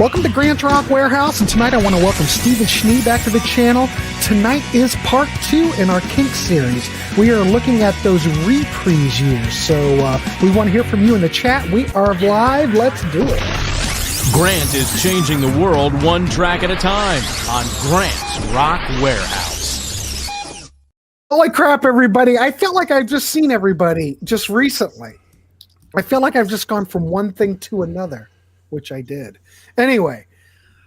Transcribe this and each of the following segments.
Welcome to Grand Rock Warehouse, and tonight I want to welcome Steve and Schnee back to the channel. Tonight is part 2 in our Kinks series. We are looking at those Reprise Years, so we want to hear from you in the chat. We are live. Let's do it. Grant is changing the world one track at a time on Grant's Rock Warehouse. Holy crap, everybody. I feel like I've just seen everybody just recently. I feel like I've just gone from one thing to another, which I did. Anyway,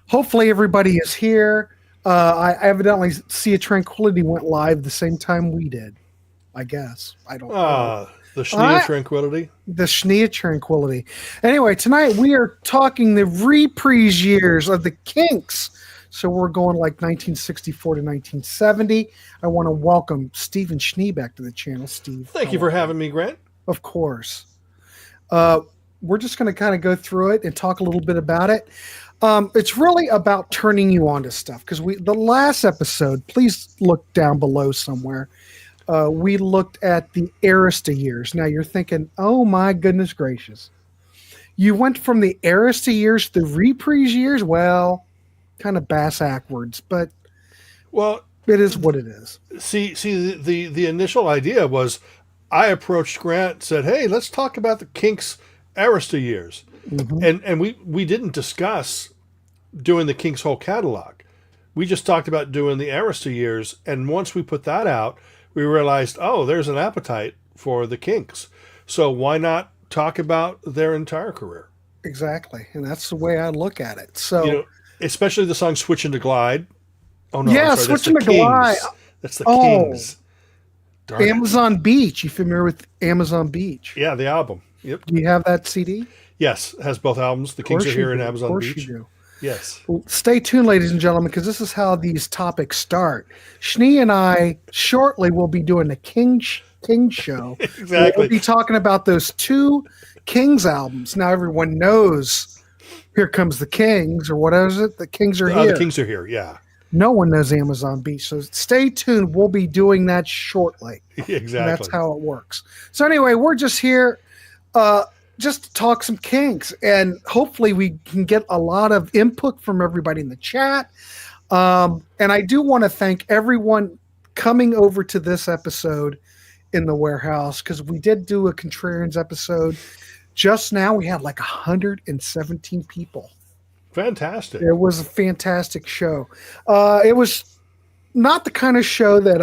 hopefully everybody is here. I evidently see a Tranquility went live the same time we did. I guess. I don't know. The Schnee Tranquility? The Schnee Tranquility. Anyway, tonight we are talking the Reprise Years of the Kinks. So we're going like 1964 to 1970. I want to welcome Steve and Schnee back to the channel. Steve. Thank you for having me, Grant. Of course. We're just going to kind of go through it and talk a little bit about it. It's really about turning you on to stuff, because the last episode, please look down below somewhere, we looked at the Arista years. Now you're thinking, oh my goodness gracious. You went from the Arista years to the Reprise years? Well, kind of backwards, but well, it is what it is. See, the initial idea was I approached Grant, said, hey, let's talk about the Kinks Arista years. Mm-hmm. And we didn't discuss doing the Kinks whole catalog. We just talked about doing the Arista years, and once we put that out, we realized, oh, there's an appetite for the Kinks. So why not talk about their entire career? Exactly, and that's the way I look at it. So, especially the song "Switching to Glide." Oh no, yeah, sorry, "Switching to Glide." That's the Kings. Darn Amazon it. Beach. You familiar with Amazon Beach? Yeah, the album. Yep. Do you have that CD? Yes, it has both albums. The Kinks are here in Amazon Beach. You do. Yes. Well, stay tuned, ladies and gentlemen, because this is how these topics start. Schnee and I shortly will be doing the King show. Exactly. We'll be talking about those 2 Kings albums. Now everyone knows Here Comes the Kings, or what is it? The Kings are here. The Kings are here, yeah. No one knows Amazon Beach, so stay tuned. We'll be doing that shortly. Exactly. And that's how it works. So anyway, we're just here just to talk some Kinks, and hopefully we can get a lot of input from everybody in the chat. And I do want to thank everyone coming over to this episode in the warehouse, because we did do a Contrarians episode. Just now we had like 117 people. Fantastic. It was a fantastic show. It was not the kind of show that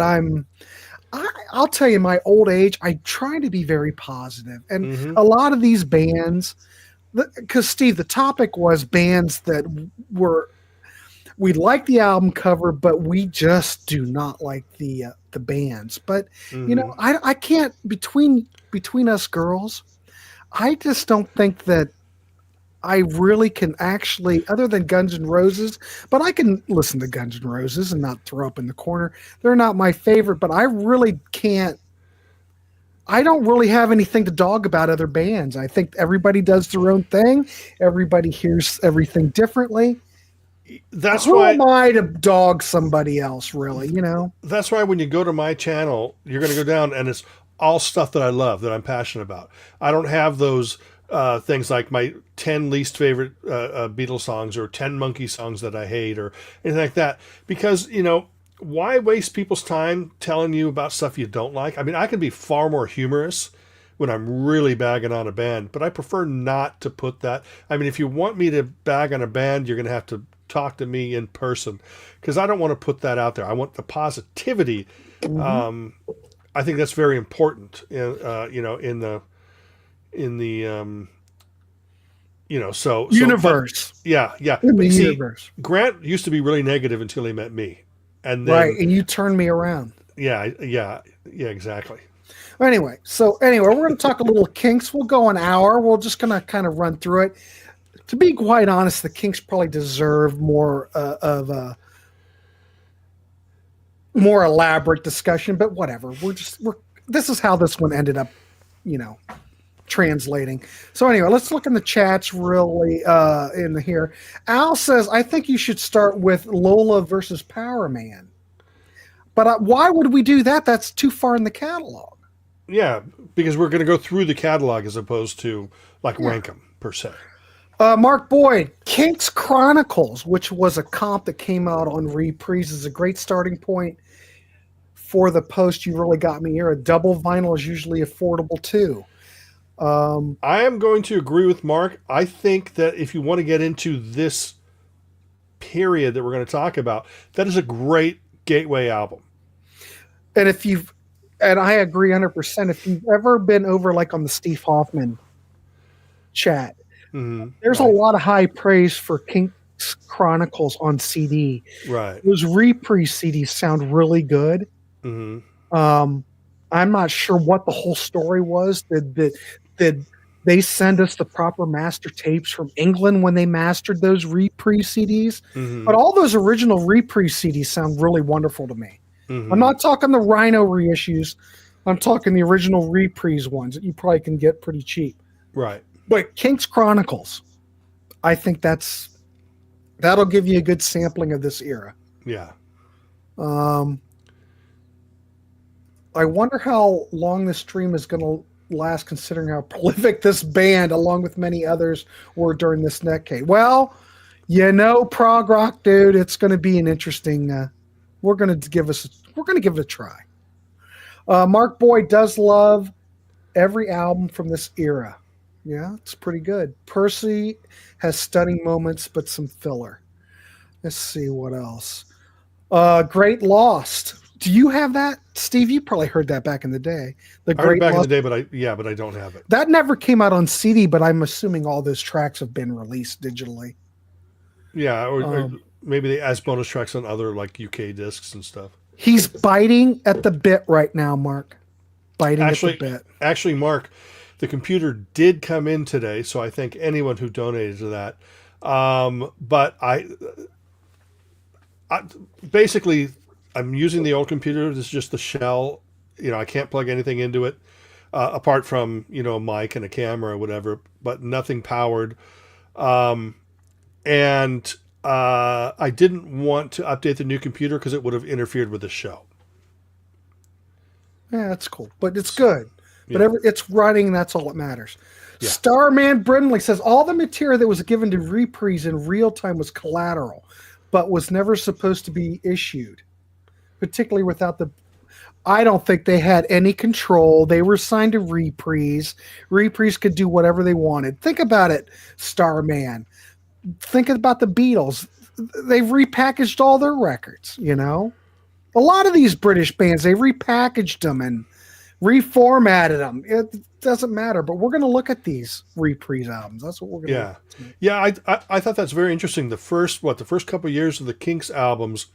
I'll tell you, my old age, I try to be very positive. And a lot of these bands, because Steve, the topic was bands that we like the album cover, but we just do not like the bands. But, I can't, between us girls, I just don't think that I really can actually, other than Guns N' Roses, but I can listen to Guns N' Roses and not throw up in the corner. They're not my favorite, but I really can't. I don't really have anything to dog about other bands. I think everybody does their own thing. Everybody hears everything differently. Who am I to dog somebody else, really, That's why when you go to my channel, you're going to go down and it's all stuff that I love, that I'm passionate about. I don't have those things like my 10 least favorite Beatles songs or 10 Monkey songs that I hate or anything like that. Because, why waste people's time telling you about stuff you don't like? I mean, I can be far more humorous when I'm really bagging on a band, but I prefer not to put that. I mean, if you want me to bag on a band, you're going to have to talk to me in person, because I don't want to put that out there. I want the positivity. I think that's very important, in the universe. Yeah. In the universe. Grant used to be really negative until he met me, and then, right, and you turned me around. Yeah, exactly. Anyway, we're going to talk a little Kinks. We'll go an hour. We're just going to kind of run through it. To be quite honest, the Kinks probably deserve more of a more elaborate discussion, but whatever. This is how this one ended up, translating. So anyway, let's look in the chats really in here. Al says, I think you should start with Lola versus Powerman. But why would we do that? That's too far in the catalog. Yeah, because we're going to go through the catalog as opposed to rank them per se. Mark Boyd, Kinks Chronicles, which was a comp that came out on Reprise, is a great starting point for the post You Really Got Me era. Double vinyl is usually affordable too. I am going to agree with Mark. I think that if you want to get into this period that we're going to talk about, that is a great gateway album. And I agree 100%. If you've ever been over like on the Steve Hoffman chat, there's a lot of high praise for Kinks Chronicles on CD. Right. Those Reprise CDs sound really good. I'm not sure what the whole story was. Did they send us the proper master tapes from England when they mastered those Reprise CDs? But all those original Reprise CDs sound really wonderful to me. I'm not talking the Rhino reissues. I'm talking the original Reprise ones that you probably can get pretty cheap. Right. But Kinks Chronicles, I think that'll give you a good sampling of this era. Yeah. I wonder how long this stream is going to last, considering how prolific this band, along with many others, were during this decade. Well, prog rock, dude, it's going to be an interesting. We're going to give it a try. Mark Boyd does love every album from this era. Yeah, it's pretty good. Percy has stunning moments, but some filler. Let's see what else. Great Lost. Do you have that, Steve? You probably heard that back in the day. I heard it back in the day, but I don't have it. That never came out on CD, but I'm assuming all those tracks have been released digitally. Yeah, or maybe as bonus tracks on other like UK discs and stuff. He's biting at the bit right now, Mark. Biting at the bit. Actually, Mark, the computer did come in today, so I thank anyone who donated to that. But I basically, I'm using the old computer. This is just the shell. I can't plug anything into it apart from, a mic and a camera or whatever, but nothing powered. And I didn't want to update the new computer because it would have interfered with the show. Yeah, that's cool. But it's good. But it's running, that's all that matters. Yeah. Starman Brimley says, all the material that was given to Reprise in real time was collateral, but was never supposed to be issued. Particularly without I don't think they had any control. They were signed to Reprise. Reprise could do whatever they wanted. Think about it, Starman. Think about the Beatles. They've repackaged all their records, A lot of these British bands, they repackaged them and reformatted them. It doesn't matter, but we're going to look at these Reprise albums. That's what we're going to do. Yeah, I thought that's very interesting. The first couple of years of the Kinks albums,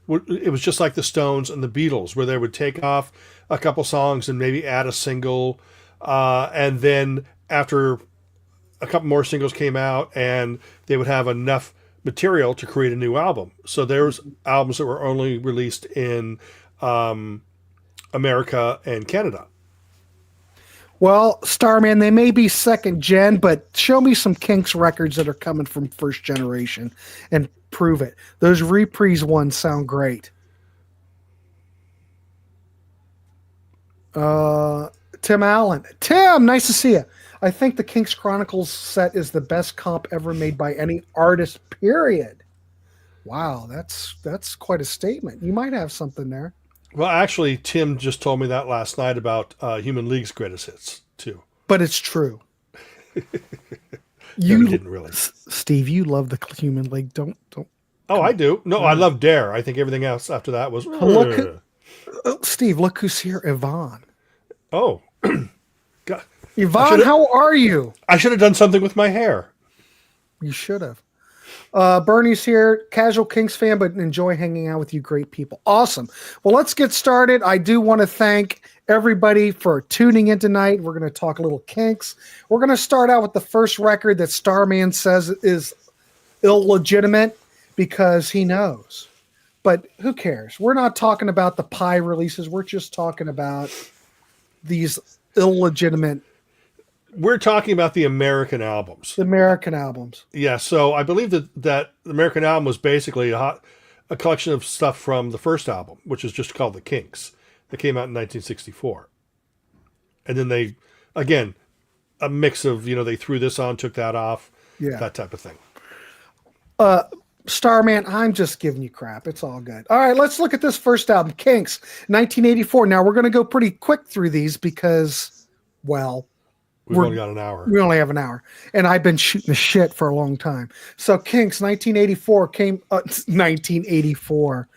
it was just like the Stones and the Beatles, where they would take off a couple songs and maybe add a single, and then after a couple more singles came out, and they would have enough material to create a new album. So there's albums that were only released in America and Canada. Well, Starman, they may be second gen, but show me some Kinks records that are coming from first generation and prove it. Those Reprise ones sound great. Tim Allen. Tim, nice to see you. I think the Kinks Chronicles set is the best comp ever made by any artist, period. Wow, that's quite a statement. You might have something there. Well, actually, Tim just told me that last night about Human League's greatest hits, too. But it's true. You didn't really. Steve, you love the Human League. Don't. Oh, I do. No, I love Dare. I think everything else after that was... Steve, look who's here, Yvonne. Oh. God. Yvonne, how are you? I should have done something with my hair. You should have. Bernie's here, casual Kinks fan, but enjoy hanging out with you great people. Awesome. Well, let's get started. I do want to thank everybody for tuning in tonight. We're going to talk a little Kinks. We're going to start out with the first record that Starman says is illegitimate because he knows. But who cares? We're not talking about the Pi releases. We're just talking about these illegitimate. We're talking about the American albums. The American albums. Yeah, so I believe that the American album was basically a collection of stuff from the first album, which is just called the Kinks. That came out in 1964. And then they, again, a mix of, they threw this on, took that off. Yeah. that type of thing. Starman, I'm just giving you crap. It's all good. All right, let's look at this first album, Kinks, 1984. Now, we're going to go pretty quick through these because, well, We've only got an hour. We only have an hour, and I've been shooting the shit for a long time. So Kinks, 1984 came. 1984,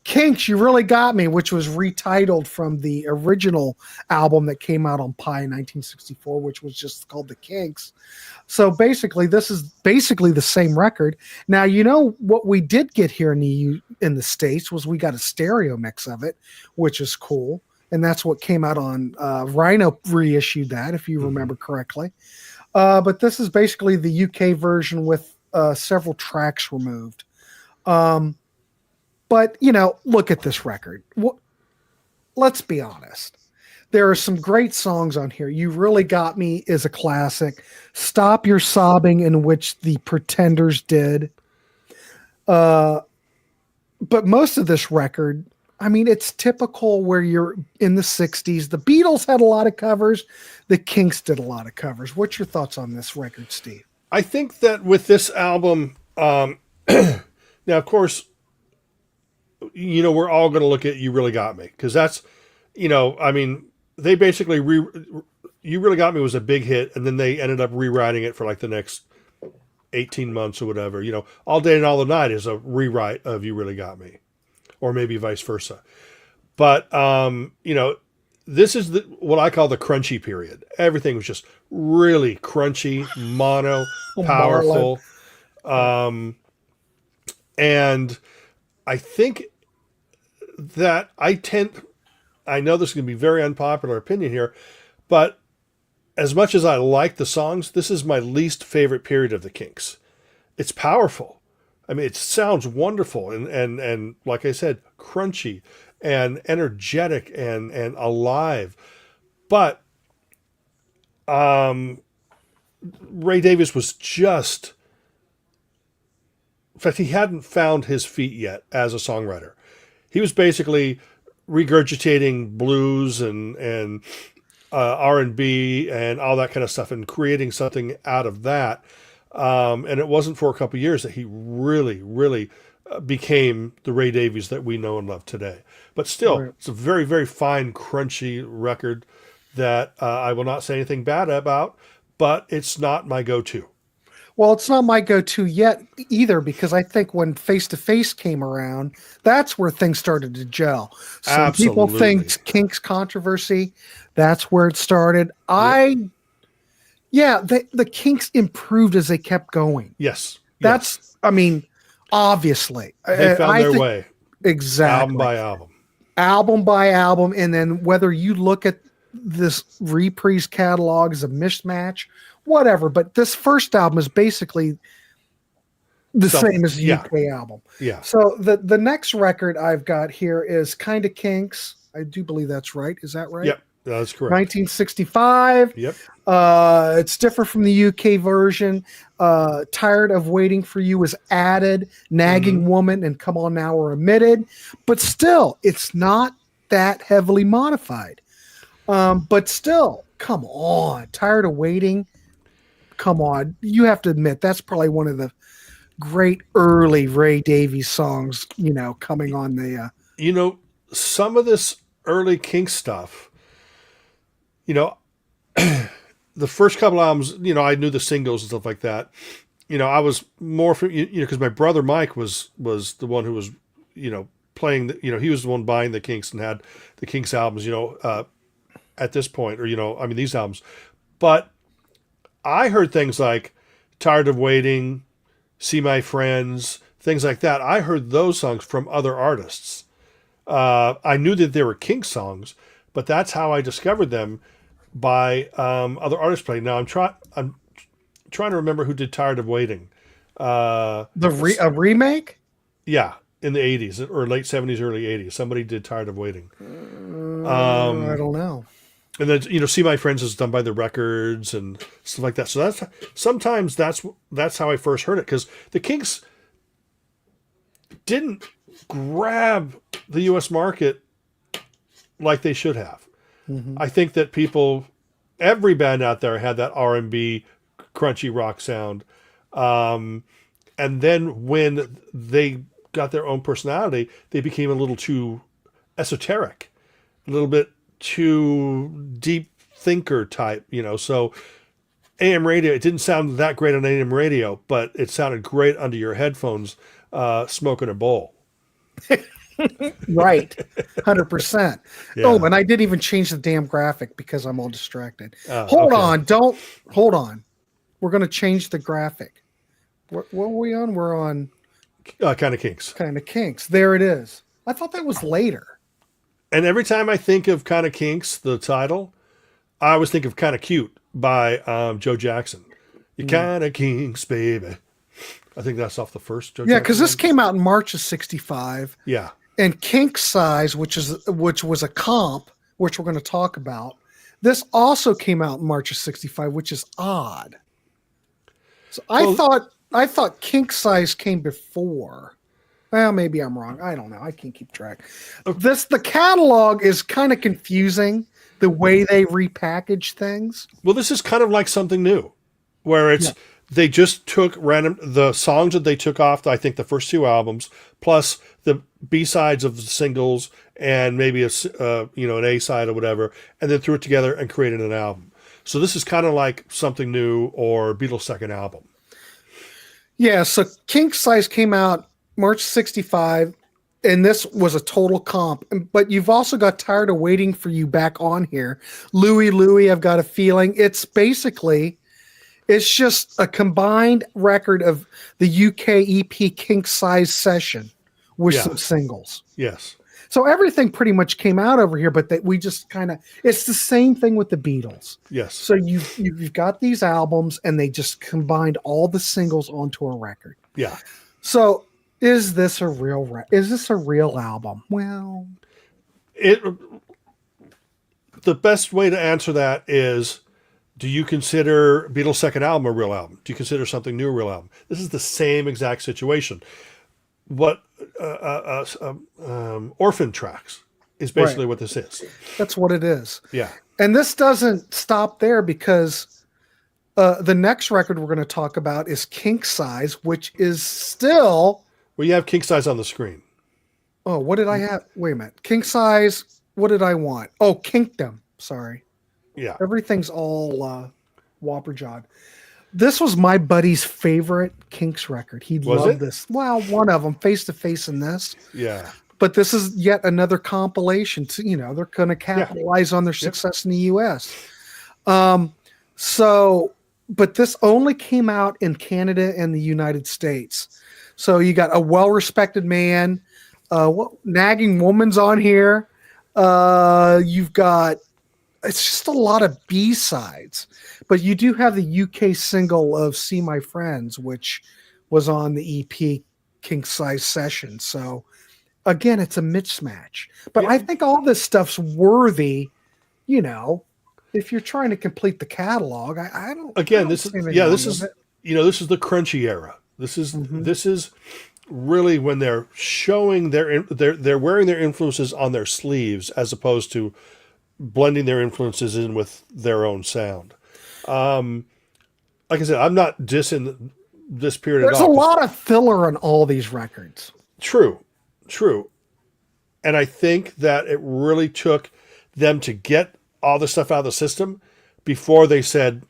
Kinks, You Really Got Me, which was retitled from the original album that came out on Pi in 1964, which was just called the Kinks. So basically, this is basically the same record. Now, you know what we did get here in the States was we got a stereo mix of it, which is cool. And that's what came out on Rhino reissued that, if you remember correctly. But this is basically the UK version with several tracks removed. But, you know, look at this record. Let's be honest. There are some great songs on here. You Really Got Me is a classic. Stop Your Sobbing, in which the Pretenders did. But most of this record, I mean, it's typical where you're in the 60s. The Beatles had a lot of covers. The Kinks did a lot of covers. What's your thoughts on this record, Steve? I think that with this album, now, of course, you know, we're all going to look at You Really Got Me, because that's, you know, I mean, they basically, You Really Got Me was a big hit, and then they ended up rewriting it for like the next 18 months or whatever. You know, All Day and All the Night is a rewrite of You Really Got Me. Or maybe vice versa. But, you know, this is what I call the crunchy period. Everything was just really crunchy, mono, powerful. And I think that I know this is going to be very unpopular opinion here, but as much as I like the songs, this is my least favorite period of the Kinks. It's powerful. I mean, it sounds wonderful and like I said, crunchy and energetic and alive. But Ray Davies was just, in fact, he hadn't found his feet yet as a songwriter. He was basically regurgitating blues and R&B and all that kind of stuff and creating something out of that. And it wasn't for a couple of years that he really, really became the Ray Davies that we know and love today. But still, It's a very, very fine, crunchy record that I will not say anything bad about, but it's not my go-to. Well, it's not my go-to yet either, because I think when Face to Face came around, that's where things started to gel. Some people think Kink Kontroversy, that's where it started. Yeah, the Kinks improved as they kept going. Yes. I mean, obviously. They found their way. Exactly. Album by album. Album by album. And then whether you look at this Reprise catalog as a mismatch, whatever. But this first album is basically the same as the UK album. Yeah. So the next record I've got here is Kinda Kinks. I do believe that's right. Is that right? Yep. That's correct. 1965. Yep. It's different from the UK version. Tired of Waiting for You was added. Nagging Woman and Come On Now were omitted. But still, it's not that heavily modified. But still, come on. Tired of Waiting. Come on. You have to admit, that's probably one of the great early Ray Davies songs, you know, coming on the... You know, some of this early Kink stuff, you know, the first couple albums, you know, I knew the singles and stuff like that. You know, I was more for, you know, because my brother Mike was the one who was, you know, playing, you know, he was the one buying the Kinks and had the Kinks albums, you know, at this point, or, you know, I mean, these albums. But I heard things like Tired of Waiting, See My Friends, things like that. I heard those songs from other artists. I knew that they were Kink songs, but that's how I discovered them, by other artists playing. Now I'm trying to remember who did Tired of Waiting. A remake? Yeah, in the 80s or late 70s, early 80s. Somebody did Tired of Waiting. I don't know. And then, you know, See My Friends is done by the Records and stuff like that. So sometimes that's how I first heard it, because the Kinks didn't grab the U.S. market like they should have. I think that every band out there had that R&B crunchy rock sound. And then when they got their own personality, they became a little too esoteric, a little bit too deep thinker type, So AM radio, it didn't sound that great on AM radio, but it sounded great under your headphones, smoking a bowl. Right. 100%. Yeah. Oh, and I didn't even change the damn graphic because I'm all distracted. Okay. Hold on. We're going to change the graphic. What are we on? We're on Kind of Kinks. Kind of Kinks. There it is. I thought that was later. And every time I think of Kind of Kinks, the title, I always think of Kind of Cute by Joe Jackson. You kind of Kinks, baby. I think that's off the first Joe Jackson. Yeah, because this came out in March of '65. Yeah. And Kink Size, which was a comp, which we're going to talk about, this also came out in March of '65, which is odd. So I thought Kink Size came before. Well, maybe I'm wrong. I don't know. I can't keep track. The catalog is kind of confusing, the way they repackage things. Well, this is kind of like something new, where they just took the songs that they took off, I think, the first two albums, plus the B-sides of the singles and maybe an A-side or whatever, and then threw it together and created an album. So this is kind of like something new or Beatles' second album. Yeah, so Kink Size came out March '65, and this was a total comp. But you've also got Tired of Waiting for You back on here. Louie Louie, I've Got a Feeling. It's just a combined record of the UK EP Kink Size Session with some singles. Yes. So everything pretty much came out over here, but we just it's the same thing with the Beatles. Yes. So you've got these albums, and they just combined all the singles onto a record. Yeah. So is this a real album? Well, the best way to answer that is, do you consider Beatles' second album a real album? Do you consider something new a real album? This is the same exact situation. What Orphan Tracks is basically what this is. That's what it is. Yeah. And this doesn't stop there, because the next record we're going to talk about is Kink Size, which is still... Well, you have Kink Size on the screen. Oh, what did I have? Wait a minute. Kink Size, what did I want? Oh, Kinkdom. Sorry. Yeah. Everything's all whopper-jawed. This was my buddy's favorite Kinks record. He loved this. Well, one of them, Face to Face in this. Yeah. But this is yet another compilation. They're going to capitalize on their success in the U.S. But this only came out in Canada and the United States. So you got A Well-Respected Man, Nagging Woman's on here. You've got... It's just a lot of B-sides, but you do have the UK single of See My Friends, which was on the EP Kink Size Session. So again, it's a mismatch, but I think all this stuff's worthy, if you're trying to complete the catalog. I don't, again, I this don't is the crunchy era. This is really when they're showing they're wearing their influences on their sleeves, as opposed to blending their influences in with their own sound. Like I said, I'm not dissing this period at all. There's a lot of filler on all these records. True. And I think that it really took them to get all the stuff out of the system before they said,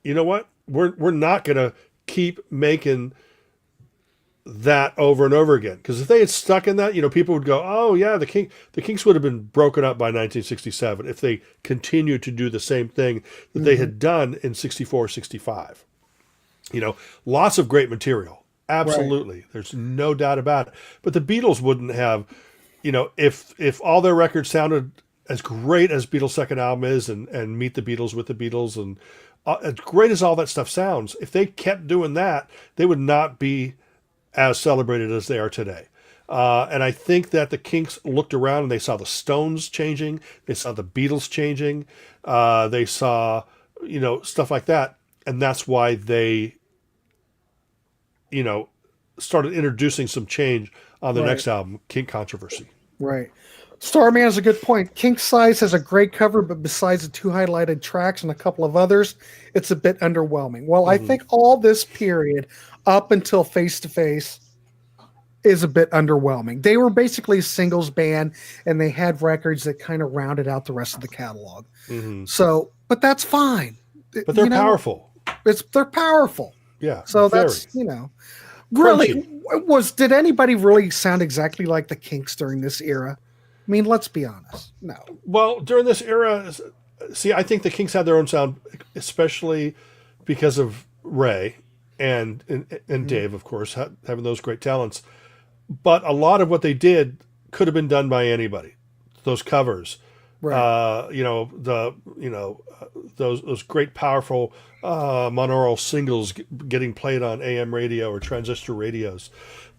you know what, we're not going to keep making that over and over again. Because if they had stuck in that, people would go, oh yeah, the Kinks would have been broken up by 1967 if they continued to do the same thing that they had done in 64, 65. Lots of great material. Absolutely. Right. There's no doubt about it. But the Beatles wouldn't have, if all their records sounded as great as Beatles' second album is, and Meet the Beatles with the Beatles, and as great as all that stuff sounds, if they kept doing that, they would not be as celebrated as they are today. And I think that the Kinks looked around and they saw the Stones changing. They saw the Beatles changing. They saw, stuff like that. And that's why they, started introducing some change on the next album, Kink Kontroversy. Right. Starman has a good point. Kink Size has a great cover, but besides the 2 highlighted tracks and a couple of others, it's a bit underwhelming. Well, I think all this period up until Face to Face is a bit underwhelming. They were basically a singles band, and they had records that kind of rounded out the rest of the catalog. So, but that's fine. But they're powerful. They're powerful. Yeah. So that's, really, did anybody really sound exactly like the Kinks during this era? I mean, let's be honest. No. Well, during this era, see, I think the Kinks had their own sound, especially because of Ray and Dave, of course, having those great talents. But a lot of what they did could have been done by anybody. Those covers, right? Those great, powerful monaural singles getting played on AM radio or transistor radios,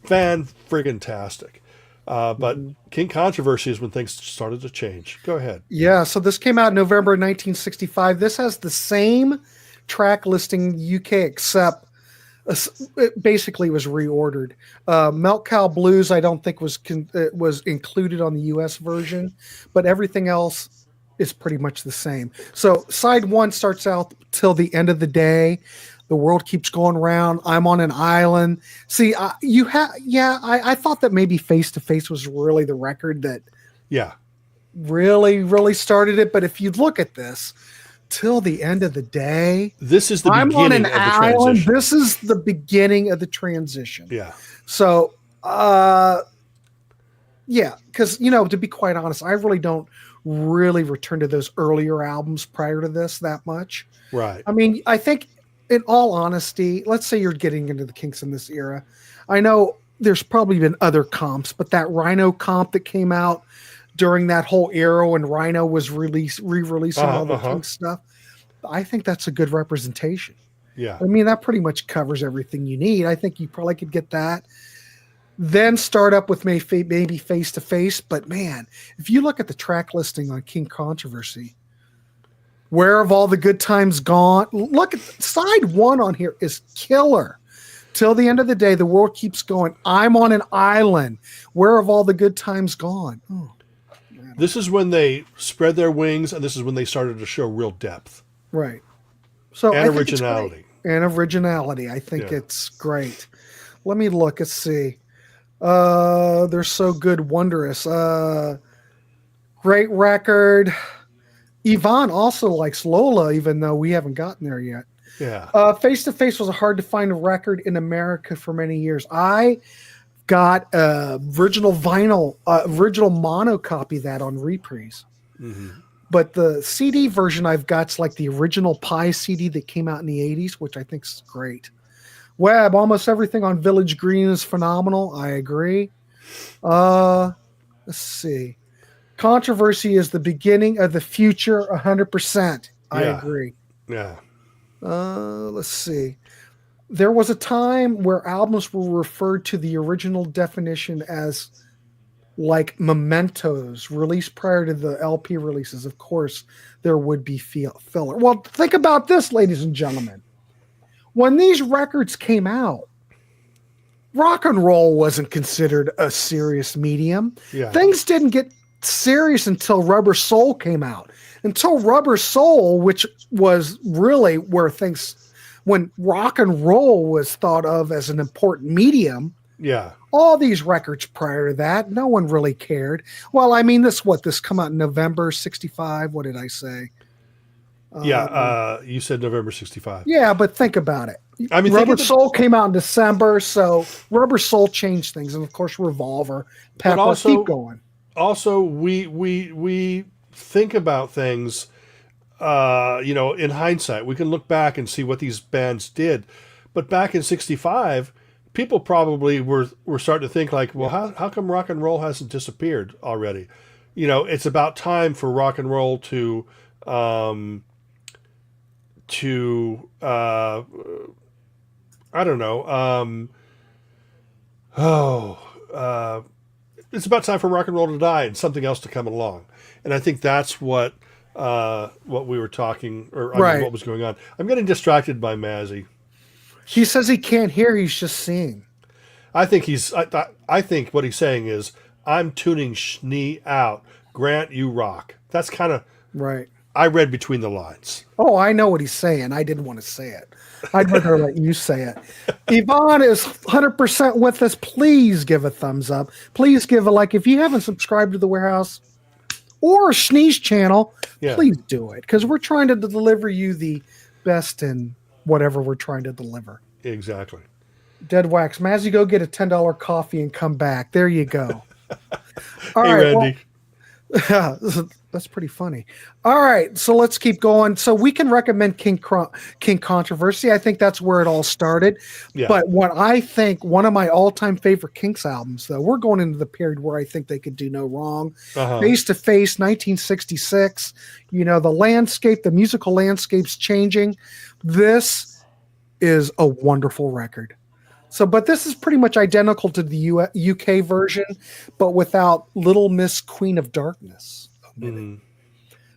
fan-friggin-tastic. But Kink Kontroversy is when things started to change. Go ahead. Yeah, so this came out in November 1965. This has the same track listing UK, except it basically was reordered. Milk Cow Blues, I don't think was included on the US version, but everything else is pretty much the same. So side 1 starts out till the end of the day. The world keeps going round. I'm on an island. See, I thought that maybe Face to Face was really the record that really, really started it. But if you look at this, till the end of the day, this is the beginning on an of the island. transition. This is the beginning of the transition. Yeah. So, because, to be quite honest, I really don't really return to those earlier albums prior to this that much. Right. I mean, I think, in all honesty, let's say you're getting into the Kinks in this era. I know there's probably been other comps, but that Rhino comp that came out during that whole era when Rhino was re-releasing all the Kinks stuff, I think that's a good representation. Yeah. I mean, that pretty much covers everything you need. I think you probably could get that. Then start up with maybe Face to Face. But man, if you look at the track listing on Kink Kontroversy, Where Have All the Good Times Gone? Look at side 1 on here is killer. Till the end of the day, the world keeps going. I'm on an island. Where have all the good times gone? Oh, this is when they spread their wings, and this is when they started to show real depth. Right. So and originality. And originality. I think it's great. Let me look. Let's see. They're so good, wondrous. Great record. Yvonne also likes Lola, even though we haven't gotten there yet. Yeah. Face to Face was a hard to find record in America for many years. I got original vinyl, original mono copy of that on Reprise. But the CD version I've got's like the original Pie CD that came out in the 80s, which I think is great. Web, almost everything on Village Green is phenomenal. I agree. Let's see. Controversy is the beginning of the future, 100%. I agree. Yeah. Let's see. There was a time where albums were referred to the original definition as like mementos released prior to the LP releases. Of course, there would be filler. Well, think about this, ladies and gentlemen. When these records came out, rock and roll wasn't considered a serious medium. Yeah. Things didn't get serious until Rubber Soul came out. Until Rubber Soul, which was really where things, when rock and roll was thought of as an important medium. Yeah. All these records prior to that, no one really cared. Well, I mean, this come out in November 65. What did I say? You said November 65. Yeah, but think about it. I mean, Rubber Soul came out in December, so Rubber Soul changed things. And of course, Revolver, Pepper, keep going. Also, we think about things, in hindsight. We can look back and see what these bands did. But back in 65, people probably were starting to think like, well, how come rock and roll hasn't disappeared already? It's about time for rock and roll to I don't know. It's about time for rock and roll to die and something else to come along. And I think that's what we were talking, or what was going on. I'm getting distracted by Mazzy. He says he can't hear. He's just seeing. I think I think what he's saying is, I'm tuning Schnee out. Grant, you rock. That's kind of Right. I read between the lines. Oh, I know what he's saying. I didn't want to say it. I'd rather let you say it. Yvonne is 100% with us. Please give a thumbs up. Please give a like. If you haven't subscribed to the Warehouse or Schnee's channel, please do it, because we're trying to deliver you the best in whatever we're trying to deliver. Exactly. Dead Wax. Mazzy, go get a $10 coffee and come back. There you go. All Hey, right, Randy. that's pretty funny. All right, so let's keep going. So we can recommend Kink Kontroversy. I think that's where it all started. Yeah. But what I think, one of my all-time favorite Kinks albums, though, we're going into the period where I think they could do no wrong. Face to Face, 1966. You know, the landscape, the musical landscape's changing. This is a wonderful record. So, but this is pretty much identical to the UK version, but without Little Miss Queen of Darkness.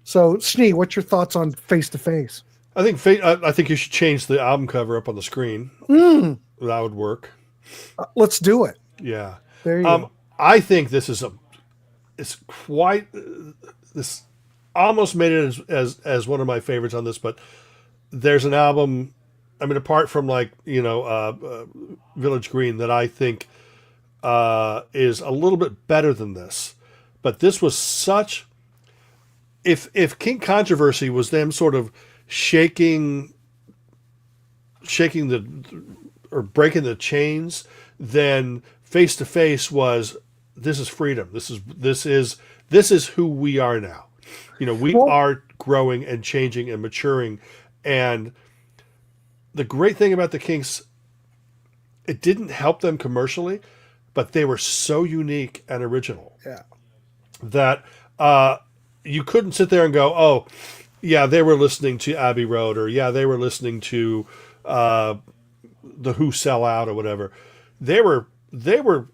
So, Schnee, what's your thoughts on Face to Face? I think you should change the album cover up on the screen. That would work. Let's do it. Yeah. There you go. I think this is this almost made it as one of my favorites on this, but there's an album, I mean, apart from Village Green, that I think is a little bit better than this. But this was such. If Kink Kontroversy was them sort of shaking or breaking the chains, then Face to Face was, this is freedom. This is who we are now. You know, we are growing and changing and maturing. And the great thing about the Kinks, it didn't help them commercially, but they were so unique and original that you couldn't sit there and go, oh, yeah, they were listening to Abbey Road, or yeah, they were listening to the Who Sell Out or whatever. They were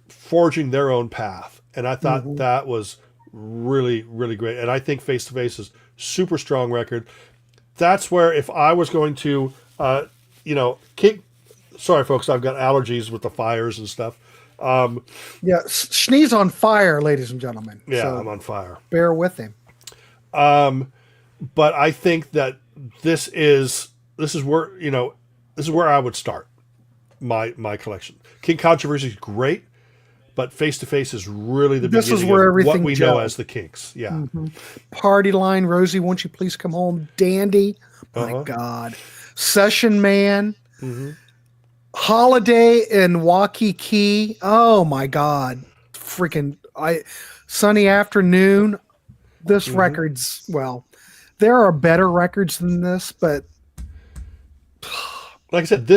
forging their own path, and I thought that was really, really great. And I think Face to Face is super strong record. That's where, if I was going to Kink, sorry folks, I've got allergies with the fires and stuff. Schnee's on fire, ladies and gentlemen. Yeah, so I'm on fire. Bear with him. But I think that this is where I would start my collection. Kink Kontroversy is great, but Face to Face is really the This beginning is where of what everything we know as the Kinks. Yeah. Party Line, Rosie, won't you please come home? Dandy, my God. Session Man, Holiday in Waikiki. Oh my God. Freaking Sunny Afternoon. This record's, well, there are better records than this, but like I said,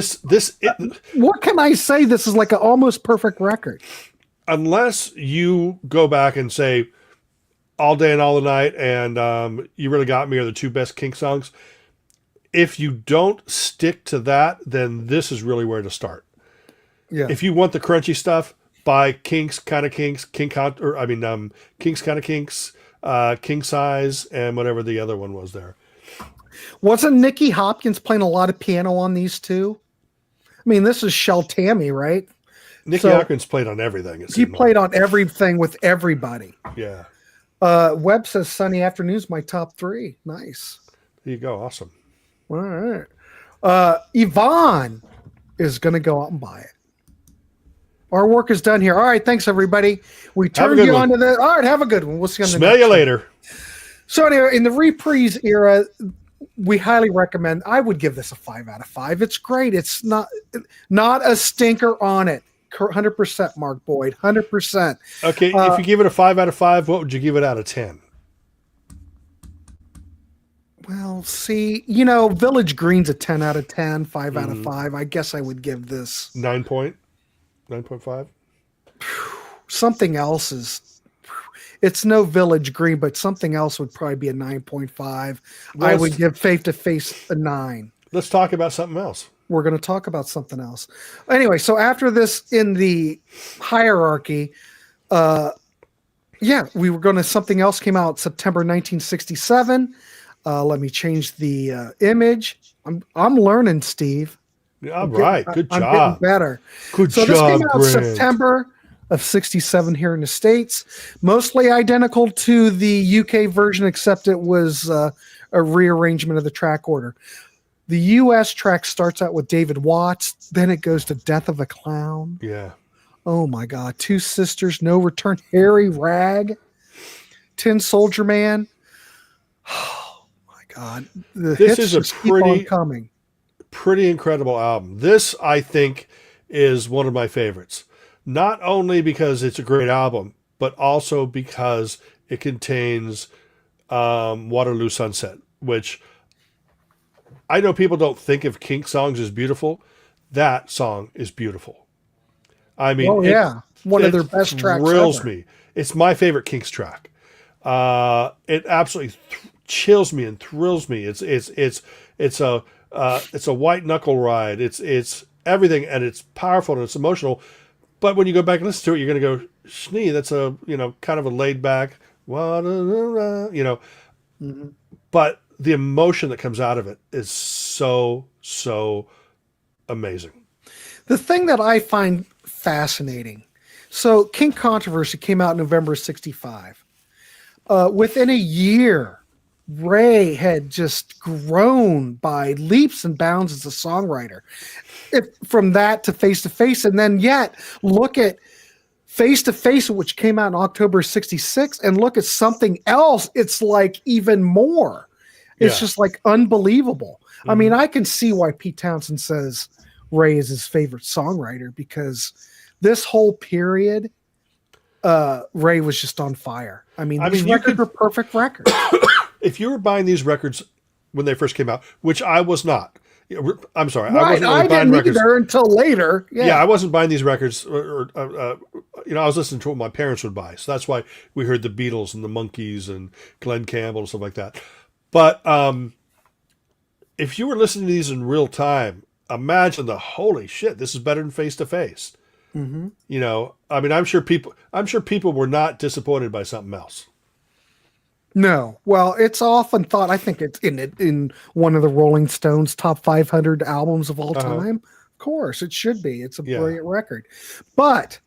what can I say? This is like an almost perfect record. Unless you go back and say All Day and All the Night and You Really Got Me are the two best Kink songs. If you don't stick to that, then this is really where to start. Yeah. If you want the crunchy stuff, buy Kinks Kind of Kinks, Kinks Kind of Kinks, King Size, and whatever the other one was there. Wasn't Nicky Hopkins playing a lot of piano on these two? I mean, this is Shel Tammy, right? Nicky Hopkins played on everything. He played on everything with everybody. Yeah. Webb says Sunny Afternoon's my top 3. Nice. There you go. Awesome. All right. Yvonne is going to go out and buy it. Our work is done here. All right. Thanks, everybody. We turned you on to the. All right. Have a good one. We'll see you on the Smell you later. So anyway, in the Reprise era, we highly recommend. I would give this a 5 out of 5. It's great. It's not a stinker on it. 100%, Mark Boyd. 100%. Okay. If you give it a 5 out of 5, what would you give it out of 10? Well, see, Village Green's a 10 out of 10, 5 out of 5. I guess I would give this 9.5. Something else is. It's no Village Green, but something else would probably be a 9.5. I would give Face to Face a 9. Let's talk about something else. We're going to talk about something else. Anyway, so after this in the hierarchy, we were going to, something else came out September 1967. Let me change the image. I'm learning, Steve. All right. Good job. I'm getting better. Good so job, this came out Grant. September of 67 here in the States, mostly identical to the UK version, except it was a rearrangement of the track order. The US track starts out with David Watts, then it goes to Death of a Clown. Yeah. Oh my God. Two Sisters, No Return, Harry Rag, Tin Soldier Man. Oh my God. This is a pretty incredible album. This, I think, is one of my favorites. Not only because it's a great album, but also because it contains Waterloo Sunset, which I know people don't think of Kink songs as beautiful. That song is beautiful. I mean, one of their best tracks thrills ever. me. It's my favorite Kinks track. It absolutely chills me and thrills me. It's a white knuckle ride. It's everything, and it's powerful and it's emotional. But when you go back and listen to it, you're going to go, Schnee, that's a, kind of a laid back, Mm-hmm. But the emotion that comes out of it is so, so amazing. The thing that I find fascinating, so Kink Kontroversy came out in November of 65. Within a year, Ray had just grown by leaps and bounds as a songwriter. From that to Face, and then yet look at Face to Face, which came out in October 66, and look at Something Else. It's like even more. It's just like unbelievable. Mm-hmm. I mean, I can see why Pete Townsend says Ray is his favorite songwriter, because this whole period, Ray was just on fire. I mean, these records were perfect records. If you were buying these records when they first came out, which I was not. I'm sorry. Right. I wasn't really buying records until later. Yeah, I wasn't buying these records. I was listening to what my parents would buy. So that's why we heard the Beatles and the Monkees and Glenn Campbell and stuff like that. But if you were listening to these in real time, imagine holy shit, this is better than Face to Face. Mm-hmm. I mean, I'm sure people were not disappointed by Something Else. No. Well, it's often thought, I think it's in one of the Rolling Stones top 500 albums of all time. Of course, it should be. It's a brilliant record. But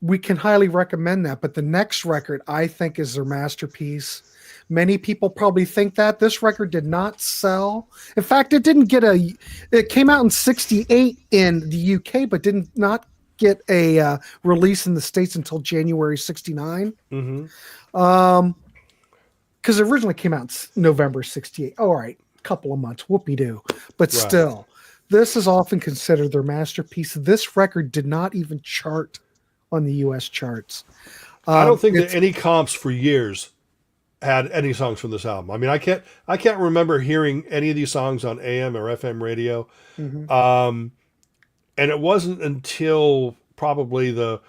we can highly recommend that. But the next record, I think, is their masterpiece. Many people probably think that. This record did not sell. In fact, it didn't get it came out in 68 in the UK, but did not get a release in the States until January 69. Mm-hmm. Because it originally came out in November 68. All right, couple of months, whoopee-doo. But still, this is often considered their masterpiece. This record did not even chart on the U.S. charts. I don't think that any comps for years had any songs from this album. I mean, I can't remember hearing any of these songs on AM or FM radio. Mm-hmm. And it wasn't until probably the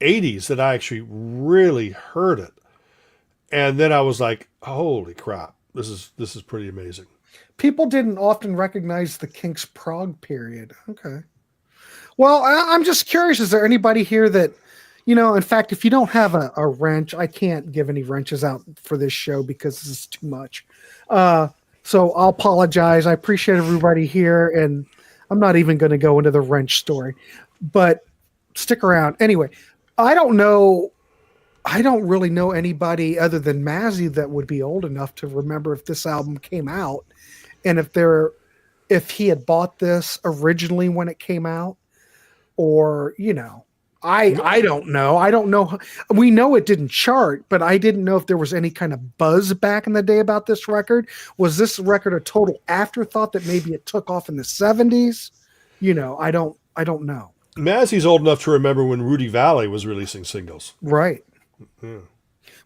80s that I actually really heard it. And then I was like, holy crap, this is pretty amazing. People didn't often recognize the Kinks prog period. Okay. Well, I'm just curious, is there anybody here that, in fact, if you don't have a wrench, I can't give any wrenches out for this show because this is too much. So I'll apologize. I appreciate everybody here, and I'm not even going to go into the wrench story, but stick around. Anyway, I don't really know anybody other than Mazzy that would be old enough to remember if this album came out, and if he had bought this originally when it came out, or I don't know. I don't know. We know it didn't chart, but I didn't know if there was any kind of buzz back in the day about this record. Was this record a total afterthought that maybe it took off in the 70s? I don't know. Mazzy's old enough to remember when Rudy Valley was releasing singles. Right. Yeah.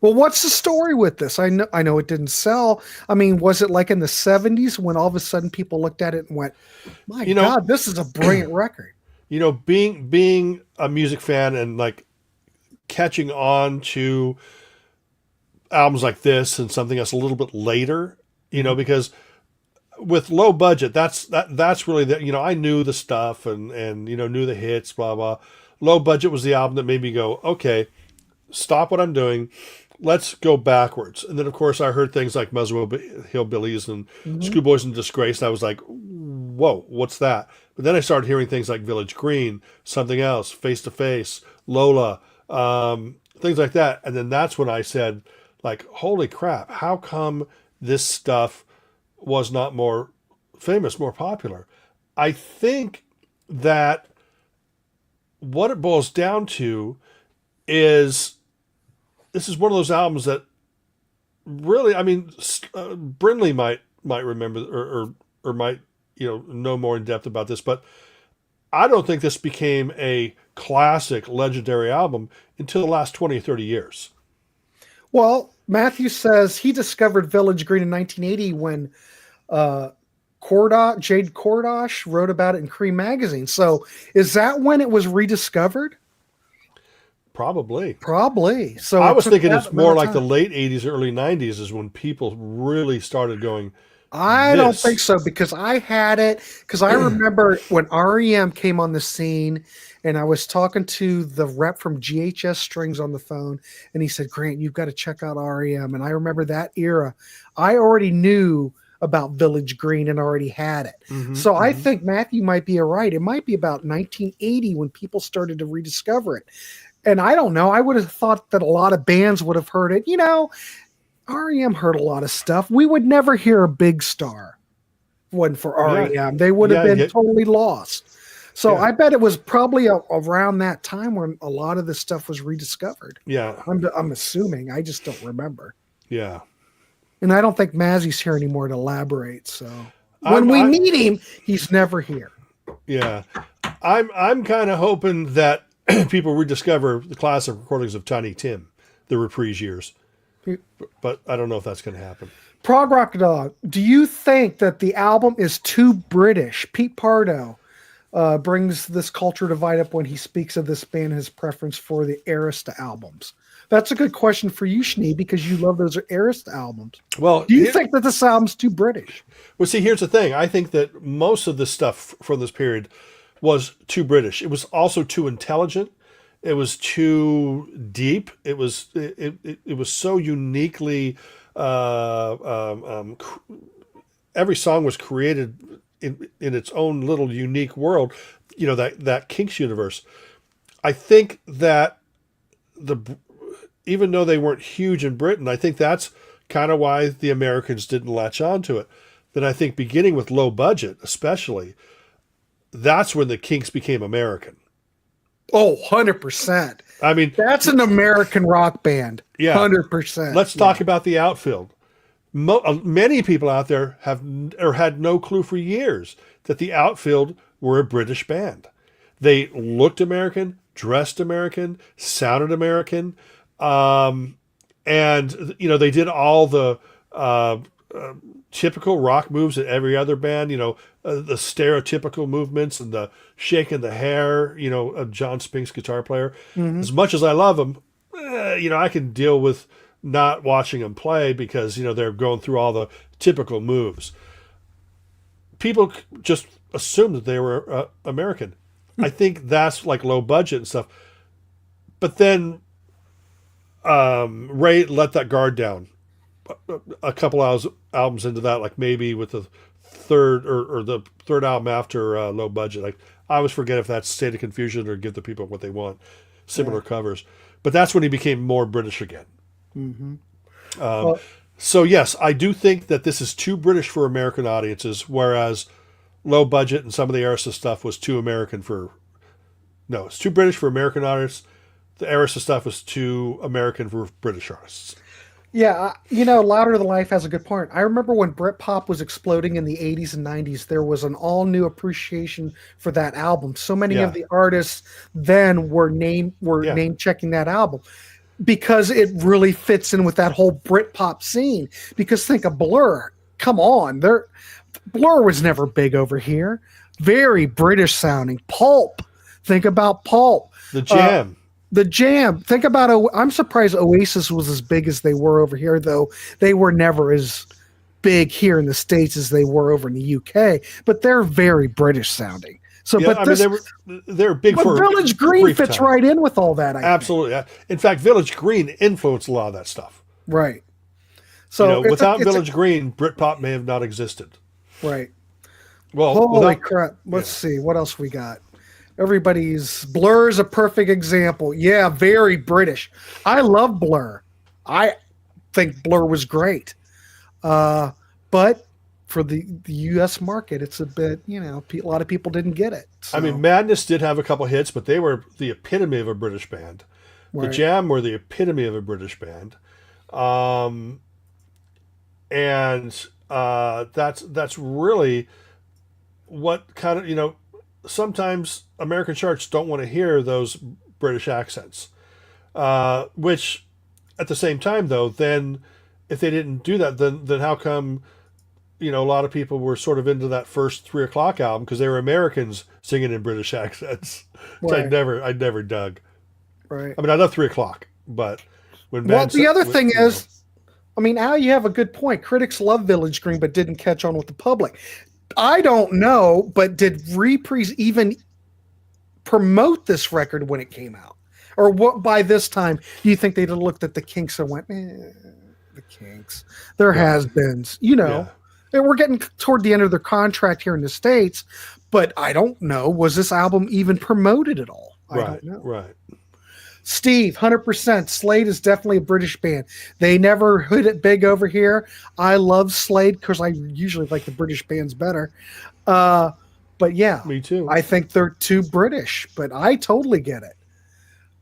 Well, what's the story with this? I know it didn't sell. I mean, was it like in the 70s when all of a sudden people looked at it and went, my God, this is a brilliant record. Being a music fan and like catching on to albums like this and something else a little bit later, because with low budget, that's really the, I knew the stuff and knew the hits, blah, blah. Low budget was the album that made me go, okay, stop what I'm doing. let's go backwards. And then, of course, I heard things like Muswell Hillbillies and Schoolboys in Disgrace. And I was like, whoa, what's that? But then I started hearing things like Village Green, Something Else, Face to Face, Lola, things like that. And then that's when I said, like, holy crap, how come this stuff was not more famous, more popular? I think that what it boils down to is this is one of those albums that really, I mean, Brindley might remember or might, know more in depth about this, but I don't think this became a classic, legendary album until the last 20 or 30 years. Well, Matthew says he discovered Village Green in 1980 when Jade Cordosh wrote about it in Cream magazine. So is that when it was rediscovered? Probably. So I was thinking it's more like the late 80s, early 90s is when people really started going, I don't think so, because I had it, because I remember when REM came on the scene and I was talking to the rep from GHS Strings on the phone and he said, Grant, you've got to check out REM. And I remember that era. I already knew about Village Green and already had it. So I think Matthew might be right. It might be about 1980 when people started to rediscover it. And I don't know. I would have thought that a lot of bands would have heard it. REM heard a lot of stuff. We would never hear a Big Star one for REM. Yeah. They would have been totally lost. So I bet it was probably around that time when a lot of this stuff was rediscovered. Yeah. I'm assuming. I just don't remember. Yeah. And I don't think Mazzy's here anymore to elaborate. So when we need him, he's never here. Yeah. I'm kind of hoping that people rediscover the classic recordings of Tiny Tim, the Reprise Years. But I don't know if that's going to happen. Prog Rock Dog, do you think that the album is too British? Pete Pardo brings this culture divide up when he speaks of this band, his preference for the Arista albums. That's a good question for you, Schnee, because you love those Arista albums. Well, do you think that this album's too British? Well, see, here's the thing. I think that most of the stuff from this period was too British. It was also too intelligent. It was too deep. It was so uniquely. Every song was created in its own little unique world. That Kinks universe. I think that even though they weren't huge in Britain, I think that's kind of why the Americans didn't latch on to it. Then I think beginning with Low Budget, especially, that's when the Kinks became American. Oh, 100%. I mean, that's an American rock band. Yeah. 100%. Let's talk about the Outfield. Many people out there have or had no clue for years that the Outfield were a British band. They looked American, dressed American, sounded American. And, they did all the typical rock moves that every other band, the stereotypical movements and the shaking the hair, of John Spink's guitar player. As much as I love him, I can deal with not watching him play because, they're going through all the typical moves. People just assumed that they were American. I think that's like Low Budget and stuff. But then Ray let that guard down a couple albums into that, like maybe with the third or the third album after Low Budget. Like, I always forget if that's State of Confusion or Give the People What They Want, similar covers. But that's when he became more British again. So yes, I do think that this is too British for American audiences, whereas Low Budget and some of the Arista stuff was too American it's too British for American artists. The Arista stuff was too American for British artists. Yeah, Louder Than Life has a good point. I remember when Britpop was exploding in the 80s and 90s, there was an all-new appreciation for that album. So many of the artists then were name-checking that album because it really fits in with that whole Britpop scene. Because think of Blur. Come on. Blur was never big over here. Very British sounding. Pulp. Think about Pulp. The Jam. The Jam. Think about I'm surprised Oasis was as big as they were over here, though they were never as big here in the States as they were over in the UK. But they're very British sounding. So, Yeah, but I this, mean they were big but for Village a Green brief fits time. right in with all that. I think. Absolutely. In fact, Village Green influenced a lot of that stuff. Right. So Without Village Green, Britpop may have not existed. Right. Well, Holy crap! Let's see what else we got. Everybody's Blur is a perfect example. Yeah, very British. I love Blur. I think Blur was great, but for the U.S. market, it's a bit, a lot of people didn't get it. So. I mean, Madness did have a couple hits, but they were the epitome of a British band. Right. The Jam were the epitome of a British band, and that's really what kind of sometimes American charts don't want to hear those British accents, which at the same time though, then if they didn't do that, then how come a lot of people were sort of into that first 3 O'Clock album because they were Americans singing in British accents, which Right. I never dug. Right. I mean, I love 3 O'Clock, but when the other thing is, I mean, Al, you have a good point. Critics love Village Green, but didn't catch on with the public. I don't know, but did Reprise even promote this record when it came out? Or what? By this time, do you think they'd have looked at the Kinks and went, the Kinks? There has-beens, Yeah. And we're getting toward the end of their contract here in the States, but I don't know. Was this album even promoted at all? I don't know. Right. Steve, 100%. Slade is definitely a British band. They never hit it big over here. I love Slade because I usually like the British bands better. But yeah, Me too. I think they're too British, but I totally get it.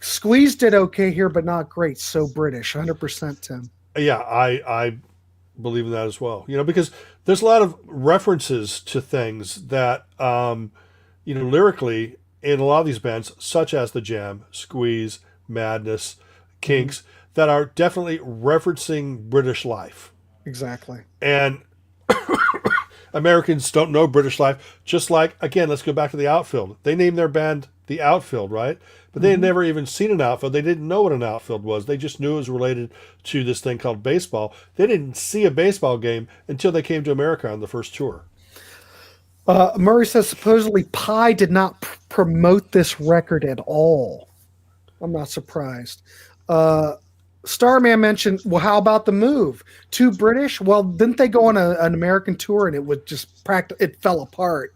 Squeeze did okay here, but not great. So British, 100%, Tim. Yeah, I believe in that as well. Because there's a lot of references to things that, lyrically in a lot of these bands, such as the Jam, Squeeze, Madness, Kinks, that are definitely referencing British life. Exactly. And Americans don't know British life. Just like, again, let's go back to the Outfield. They named their band the Outfield, right? But they had never even seen an outfield. They didn't know what an outfield was. They just knew it was related to this thing called baseball. They didn't see a baseball game until they came to America on the first tour. Murray says supposedly Pie did not promote this record at all. I'm not surprised. Starman mentioned, well, how about the move? Too British? Well, didn't they go on an American tour and it would just it fell apart?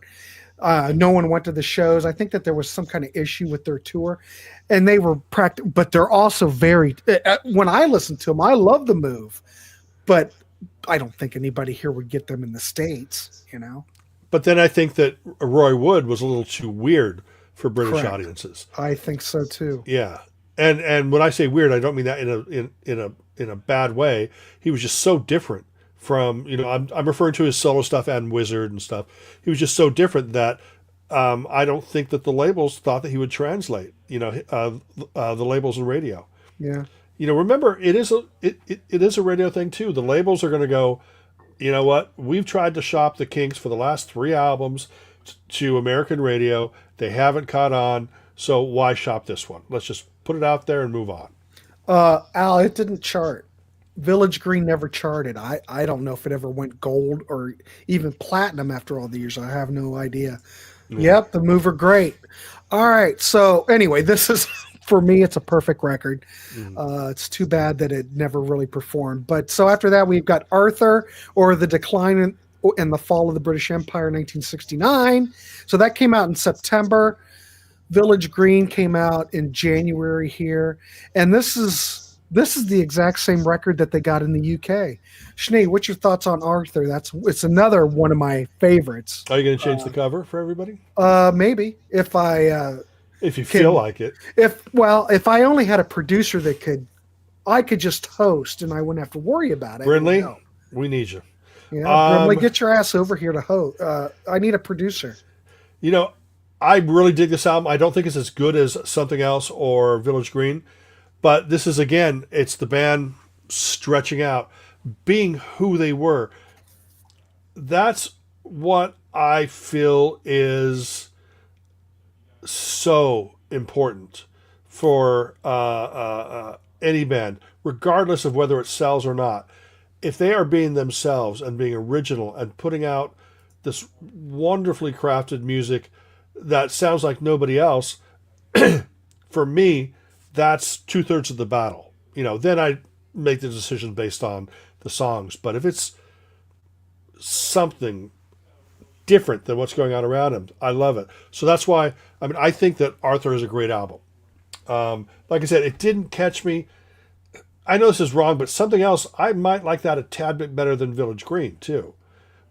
No one went to the shows. I think that there was some kind of issue with their tour, and they were but they're also very. When I listen to them, I love the move, but I don't think anybody here would get them in the States. But then I think that Roy Wood was a little too weird for British Correct. audiences. I think so too. Yeah, and when I say weird, I don't mean that in a bad way. He was just so different from I'm referring to his solo stuff and Wizard and stuff. He was just so different that I don't think that the labels thought that he would translate. The labels and radio. Yeah. Remember it is a radio thing too. The labels are going to go. You know what? We've tried to shop the Kinks for the last 3 albums to American radio. They haven't caught on, so why shop this one? Let's just put it out there and move on. Al, it didn't chart. Village Green never charted. I don't know if it ever went gold or even platinum after all the years. I have no idea. Yep, the Mover great. All right, so anyway, this is... For me, it's a perfect record. It's too bad that it never really performed. But so after that, we've got Arthur, or The Decline and the Fall of the British Empire, 1969. So that came out in September. Village Green came out in January here. And this is the exact same record that they got in the UK. Schnee, what's your thoughts on Arthur? It's another one of my favorites. Are you going to change the cover for everybody? Maybe if you feel like it. If I only had a producer I could just host and I wouldn't have to worry about it. Brindley, we need you. Yeah, Brindley, get your ass over here to host. I need a producer. I really dig this album. I don't think it's as good as Something Else or Village Green, but this is, again, it's the band stretching out, being who they were. That's what I feel is so important for any band, regardless of whether it sells or not. If they are being themselves and being original and putting out this wonderfully crafted music that sounds like nobody else, for me, that's 2/3 of the battle. Then I make the decision based on the songs. But if it's something different than what's going on around him, I love it. So that's why, I think that Arthur is a great album. Like I said, it didn't catch me. I know this is wrong, but something else, I might like that a tad bit better than Village Green, too.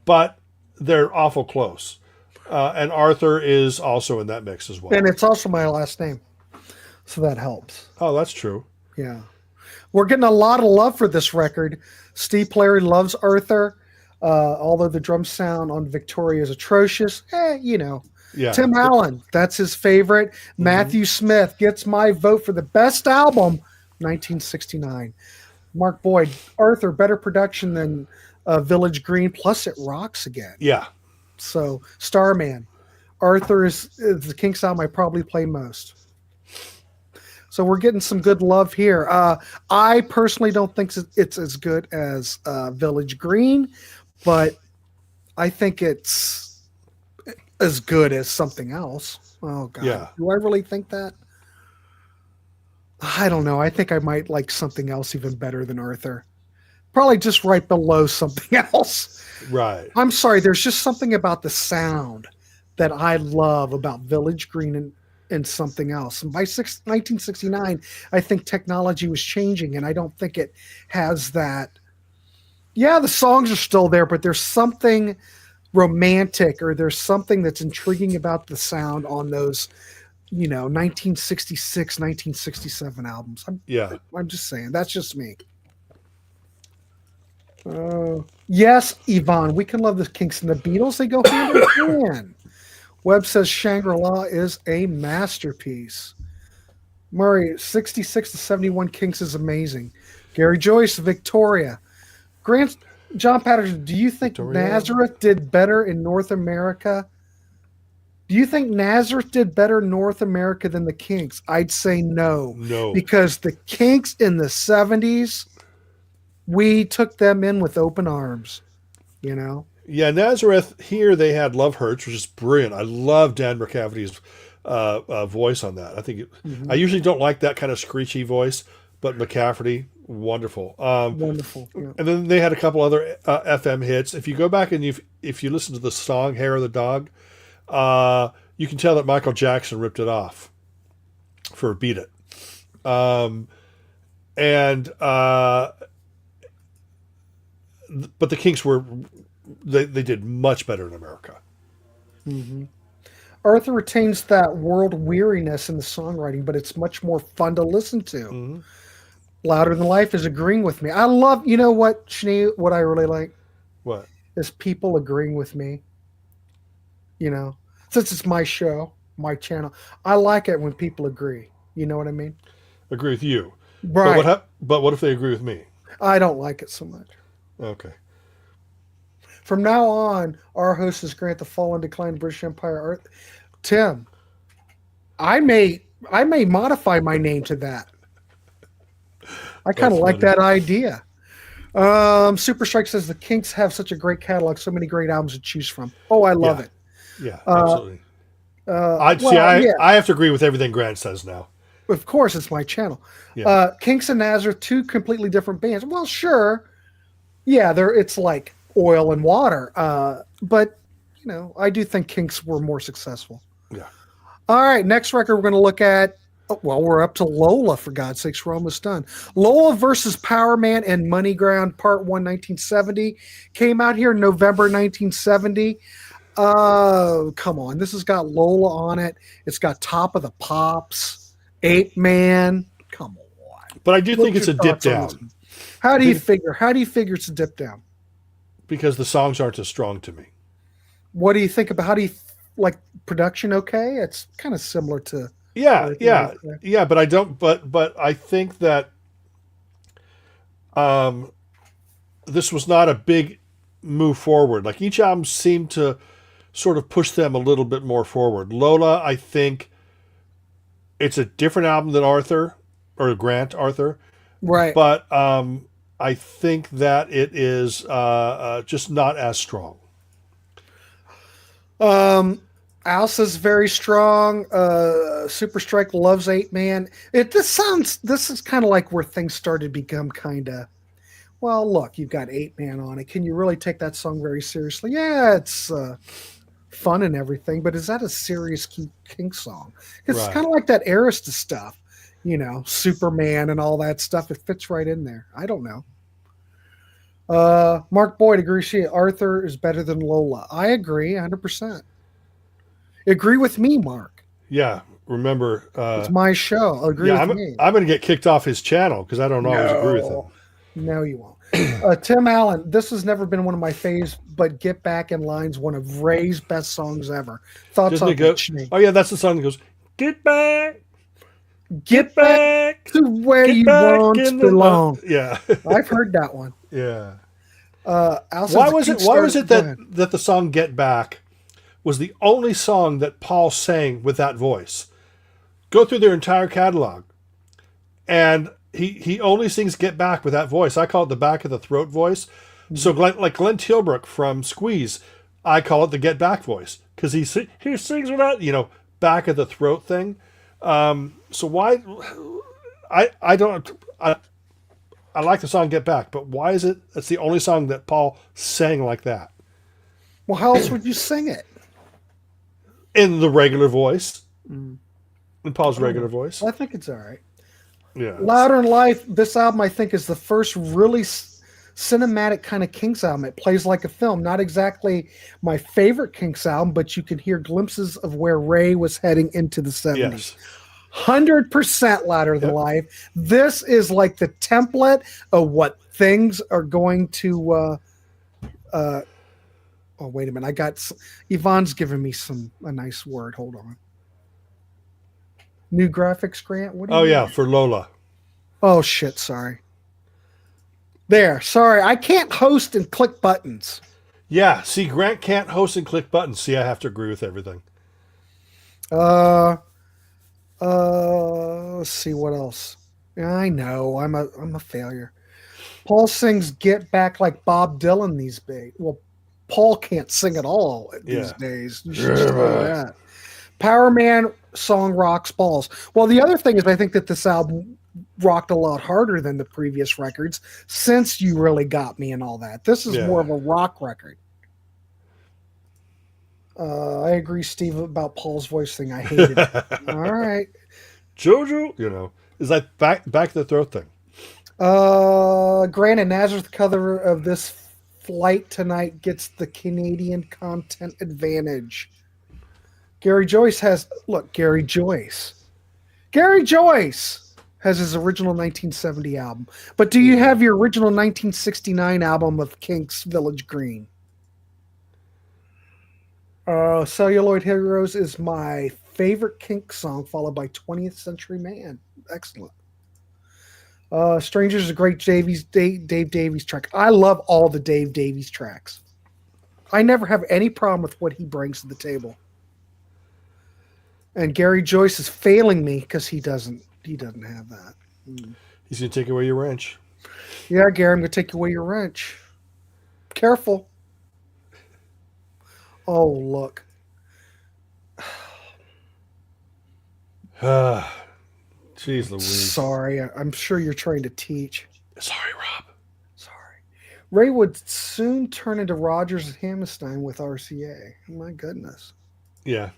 But they're awful close. And Arthur is also in that mix as well. And it's also my last name. So that helps. Oh, that's true. Yeah. We're getting a lot of love for this record. Steve Player loves Arthur. Although the drum sound on Victoria is atrocious. Yeah. Tim Allen, that's his favorite. Matthew Smith gets my vote for the best album, 1969. Mark Boyd, Arthur, better production than Village Green, plus it rocks again. Yeah. So, Starman. Arthur is the Kinks album I probably play most. So we're getting some good love here. I personally don't think it's as good as Village Green, but I think it's as good as something else. Oh, God. Yeah. Do I really think that? I don't know. I think I might like something else even better than Arthur. Probably just right below something else. Right. I'm sorry. There's just something about the sound that I love about Village Green and something else. And by 1969, I think technology was changing, and I don't think it has that. Yeah, the songs are still there, but there's something romantic, or there's something that's intriguing about the sound on those, 1966, 1967 albums. I'm just saying. That's just me. Yes, Yvonne, we can love the Kinks and the Beatles. They go hand in hand. Webb says Shangri-La is a masterpiece. Murray, 66 to 71 Kinks is amazing. Gary Joyce, Victoria. John Patterson, do you think Nazareth did better in North America? Do you think Nazareth did better in North America than the Kinks? I'd say no. No. Because the Kinks in the 70s, we took them in with open arms, Yeah, Nazareth, here they had Love Hurts, which is brilliant. I love Dan McCafferty's voice on that. I think I usually don't like that kind of screechy voice, but McCafferty, wonderful. Wonderful. Yeah. And then they had a couple other FM hits. If you go back and if you listen to the song Hair of the Dog, you can tell that Michael Jackson ripped it off for Beat It. But the Kinks they did much better in America. Arthur retains that world weariness in the songwriting, but it's much more fun to listen to. Louder Than Life is agreeing with me. I love, what, Schnee, what I really like? What? Is people agreeing with me. Since it's my show, my channel, I like it when people agree. You know what I mean? Agree with you. Right. But what if they agree with me? I don't like it so much. Okay. From now on, our host is Grant the Fall and Decline British Empire. Tim, I may modify my name to that. I kind of like that idea. Super Strike says the Kinks have such a great catalog, so many great albums to choose from. Oh, I love it. Yeah, absolutely. I have to agree with everything Grant says now. Of course, it's my channel. Yeah. Kinks and Nazareth, two completely different bands. Well, sure. Yeah, it's like oil and water. But, I do think Kinks were more successful. Yeah. All right, next record we're going to look at, we're up to Lola, for God's sakes. We're almost done. Lola versus Powerman and Money Ground, Part 1, 1970. Came out here in November 1970. Come on. This has got Lola on it. It's got Top of the Pops, Ape Man. Come on. But I do think it's a dip down. How do you figure it's a dip down? Because the songs aren't as strong to me. What do you think about, how do you like production? Okay. It's kind of similar to. Yeah, but I don't. But I think that this was not a big move forward. Like each album seemed to sort of push them a little bit more forward. Lola, I think it's a different album than Arthur or Grant Arthur, right? But I think that it is just not as strong. Alsa's very strong. Super Strike loves 8-Man. This is kind of like where things started to become kind of, well, look, you've got 8-Man on it. Can you really take that song very seriously? Yeah, it's fun and everything, but is that a serious Kinks song? It's Right. kind of like that Arista stuff, Superman and all that stuff. It fits right in there. I don't know. Mark Boyd agrees. Arthur is better than Lola. I agree 100%. Agree with me, Mark. Yeah. Remember, It's my show. Agree with me. I'm going to get kicked off his channel because I don't always agree with him. No, you won't. Tim Allen, this has never been one of my faves, but Get Back in Line's one of Ray's best songs ever. Thoughts Doesn't on it go? that, Schnee? Oh yeah, that's the song that goes, "Get back, Get back to where get you back once in the-" belong. Yeah, I've heard that one. yeah. Why was it that the song "Get Back" was the only song that Paul sang with that voice? Go through their entire catalog, and he only sings "Get Back" with that voice. I call it the back of the throat voice. Mm-hmm. So like Glenn Tilbrook from Squeeze, I call it the "Get Back" voice because he sings with that back of the throat thing. So why I like the song "Get Back," but why is it's the only song that Paul sang like that? Well, how else would you sing it? In the regular voice. In Paul's regular voice. I think it's all right. Yeah. Louder in Life, this album I think is the first really cinematic kind of Kinks album. It plays like a film. Not exactly my favorite Kinks album, but you can hear glimpses of where Ray was heading into the 70s. Yes. 100% Louder Than Life. This is like the template of what things are going to oh, wait a minute. Yvonne's giving me a nice word. Hold on. New graphics, Grant? What do you mean? Yeah, for Lola. Oh, shit. Sorry. There. Sorry. I can't host and click buttons. Yeah. See, Grant can't host and click buttons. See, I have to agree with everything. Let's see what else. Yeah, I know. I'm a failure. Paul sings Get Back like Bob Dylan these days. Well, Paul can't sing at all these days. You should just know that. Powerman song rocks balls. Well, the other thing is I think that this album rocked a lot harder than the previous records since You Really Got Me and all that. This is more of a rock record. I agree, Steve, about Paul's voice thing. I hated it. All right. Jojo, is that back to the throat thing. Grant and Nazareth cover of This Flight Tonight gets the Canadian content advantage. Gary Joyce has his original 1970 album. But do you have your original 1969 album of Kinks, Village Green? Celluloid Heroes is my favorite Kinks song, followed by 20th Century Man. Excellent. Strangers is a great Dave Davies track. I love all the Dave Davies tracks. I never have any problem with what he brings to the table. And Gary Joyce is failing me because he doesn't have that. He's gonna take away your wrench. Yeah, Gary, I'm gonna take away your wrench. Careful. Oh, look. Jeez Louise. Sorry, I'm sure you're trying to teach. Sorry, Rob. Sorry. Ray would soon turn into Rogers and Hammerstein with RCA. My goodness. Yeah.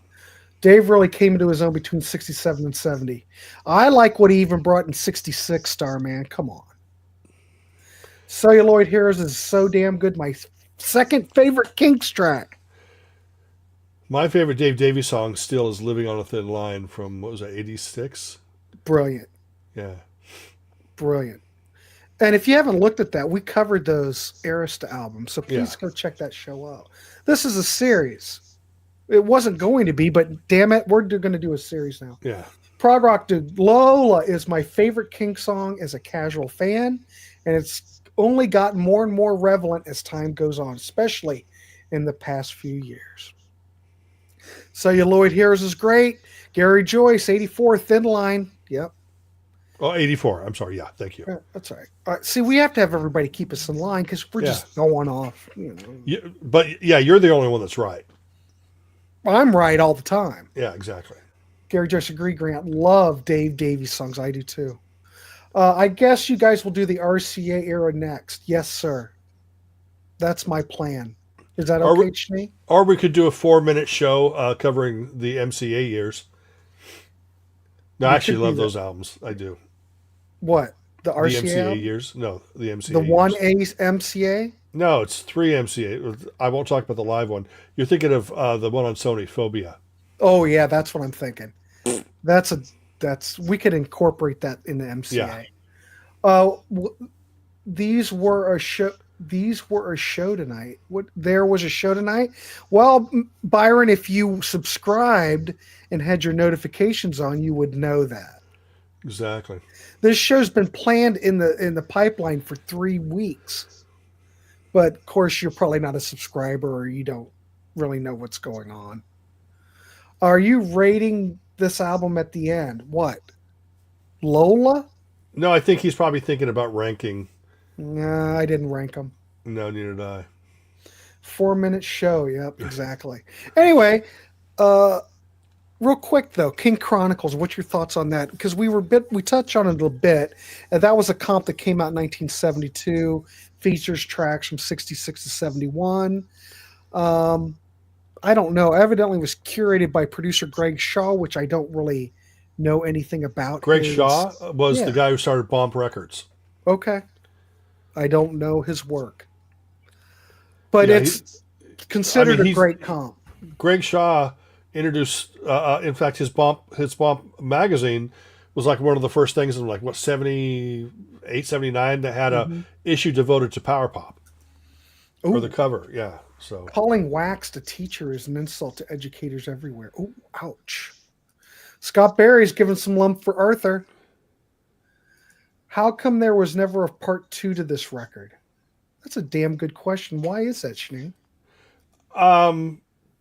Dave really came into his own between 67 and 70. I like what he even brought in 66, Starman. Come on. Celluloid Heroes is so damn good. My second favorite Kinks track. My favorite Dave Davies song still is Living on a Thin Line from, what was that, 86? Brilliant. Yeah. Brilliant. And if you haven't looked at that, we covered those Arista albums, so please go check that show out. This is a series. It wasn't going to be, but damn it, we're going to do a series now. Yeah. Prog Rock Dude, Lola is my favorite Kinks song as a casual fan, and it's only gotten more and more relevant as time goes on, especially in the past few years. Celluloid Heroes is great. Gary Joyce, 84, Thin Line. Yep. Oh, 84. I'm sorry. Yeah, thank you. That's all right. See, we have to have everybody keep us in line because we're just going off. But you're the only one that's right. I'm right all the time. Yeah, exactly. Gary Joseph Grant, love Dave Davies songs. I do too. I guess you guys will do the RCA era next. Yes, sir. That's my plan. Is that Or we, okay, Schnee? or we could do a 4-minute show covering the MCA years. No, I We actually could do love that. those albums. I do. What? The The RCA MCA album? years? No, the MCA The years. 1A MCA? No, it's 3 MCA. I won't talk about the live one. You're thinking of the one on Sony, Phobia. Oh yeah, that's what I'm thinking. We could incorporate that in the MCA. Yeah. These were a show. These were a show tonight. There was a show tonight. Well, Byron, if you subscribed and had your notifications on, you would know that. Exactly. This show's been planned in the pipeline for 3 weeks. But of course, you're probably not a subscriber, or you don't really know what's going on. Are you rating this album at the end? What? Lola? No, I think he's probably thinking about ranking. Nah, I didn't rank them. No, neither did I. 4-minute show. Yep, exactly. Anyway, real quick though, Kink Chronicles. What's your thoughts on that? Because we touched on it a little bit, and that was a comp that came out in 1972. Features tracks from 66 to 71. I don't know. Evidently, was curated by producer Greg Shaw, which I don't really know anything about. Greg Shaw was the Yeah. guy who started Bomb Records. Okay. I don't know his work, but Yeah, it's considered a great comp. Greg Shaw introduced, in fact, his Bomb magazine was like one of the first things in like, what, 78, 79 that had a issue devoted to power pop for the cover. Yeah. So Calling wax to teacher is an insult to educators everywhere. Oh, ouch. Scott Barry's giving some lump for Arthur. How come there was never a part 2 to this record? That's a damn good question. Why is that, Schnee?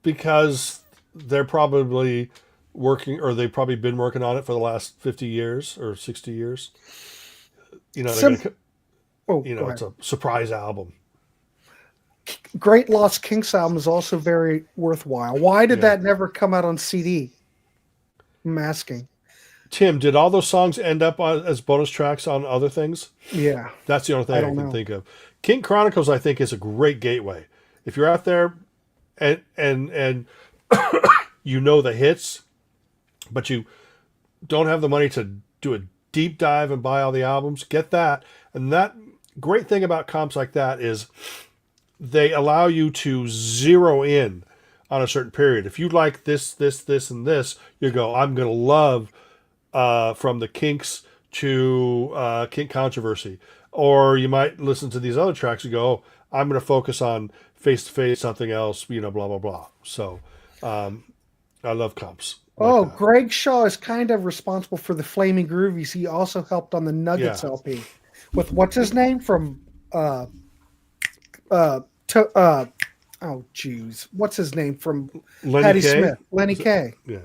because they're probably working, or they've probably been working on it for the last 50 years or 60 years. You know, it's a surprise album. Great Lost Kinks album is also very worthwhile. Why did that never come out on CD? I'm asking. Tim, did all those songs end up as bonus tracks on other things? Yeah. That's the only thing I can think of. Kink Chronicles, I think, is a great gateway. If you're out there and you know the hits, but you don't have the money to do a deep dive and buy all the albums, get that. And that great thing about comps like that is they allow you to zero in on a certain period. If you like this, and this, you go, I'm going to love from the Kinks to Kink Kontroversy. Or you might listen to these other tracks and go, oh, I'm going to focus on Face to Face, something else, blah, blah, blah. So I love comps. Like that. Greg Shaw is kind of responsible for the Flaming Groovies. He also helped on the Nuggets LP with what's his name from what's his name from Patti Smith? Lenny Kaye. Yeah.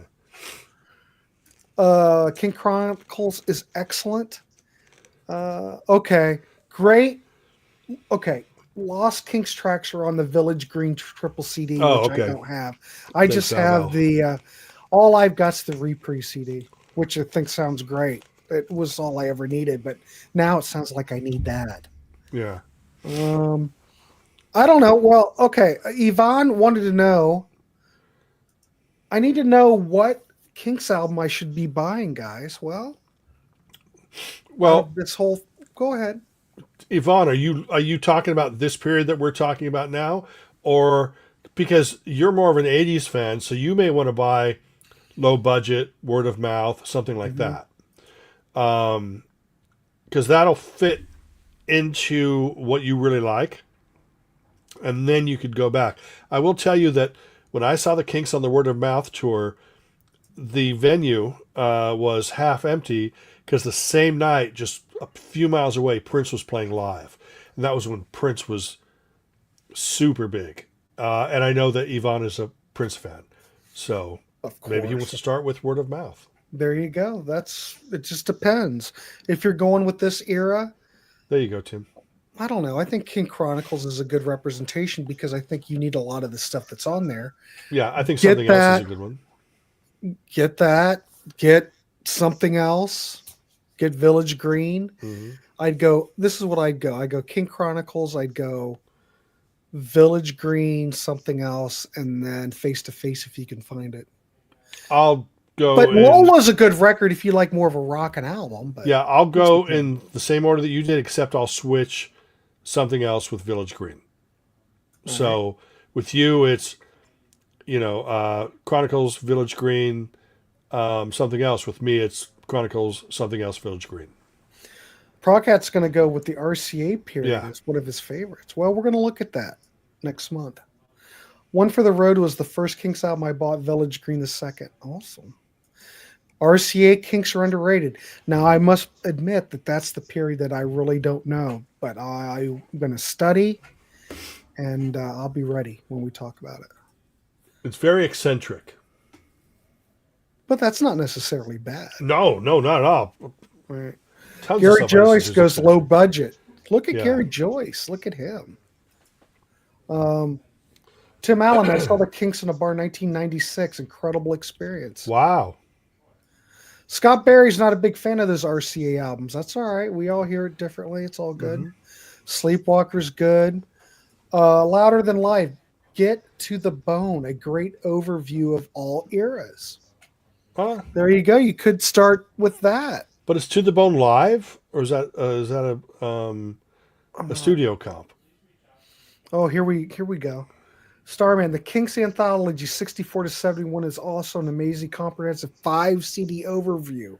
Kink Chronicles is excellent. Great. Okay. Lost Kinks tracks are on the Village Green triple CD, which I don't have. I just have the all I've got's the Reprise CD, which I think sounds great. It was all I ever needed, but now it sounds like I need that. Yeah. I don't know. Well, okay. Yvonne wanted to know. I need to know what Kinks album I should be buying, guys. Well, this whole. Go ahead. Yvonne, are you talking about this period that we're talking about now, or because you're more of an '80s fan, so you may want to buy low budget, word of mouth, something like that, because that'll fit into what you really like, and then you could go back. I will tell you that when I saw the Kinks on the word of mouth tour, the venue was half empty because the same night, just a few miles away, Prince was playing live. And that was when Prince was super big. And I know that Yvonne is a Prince fan. So maybe he wants to start with word of mouth. There you go. It just depends. If you're going with this era. There you go, Tim. I don't know. I think King Chronicles is a good representation because I think you need a lot of the stuff that's on there. Yeah, I think Get something else is that. a good one. Get that. Get something else. Get Village Green. Mm-hmm. I'd go. This is what I'd go. I go King Chronicles. I'd go Village Green, something else, and then Face to Face if you can find it. I'll go. But Lola's a good record if you like more of a rockin' album. But yeah, I'll go in the same order that you did, except I'll switch something else with Village Green. All So right. with you, it's Chronicles, Village Green, something else. With me, it's Chronicles, something else, Village Green. Proghat's going to go with the RCA period Yeah. as one of his favorites. Well, we're going to look at that next month. One for the Road was the first Kinks album I bought. Village Green the second. Awesome. RCA Kinks are underrated. Now, I must admit that that's the period that I really don't know, but I'm going to study, and I'll be ready when we talk about it. It's very eccentric. But that's not necessarily bad. No, not at all. Right. Tons Gary of stuff Joyce is goes low eccentric. budget. Look at Yeah. Gary Joyce. Look at him. Tim Allen, I saw the Kinks in a bar 1996. Incredible experience. Wow. Scott Barry's not a big fan of those RCA albums. That's all right. We all hear it differently. It's all good. Mhm. Sleepwalker's good. Louder Than Life. Get to the Bone. A great overview of all eras. There you go. You could start with that. But it's To the Bone live, or is that a studio comp? Oh, here we go. Starman, the Kinks Anthology 64 to 71 is also an amazing comprehensive 5 CD overview.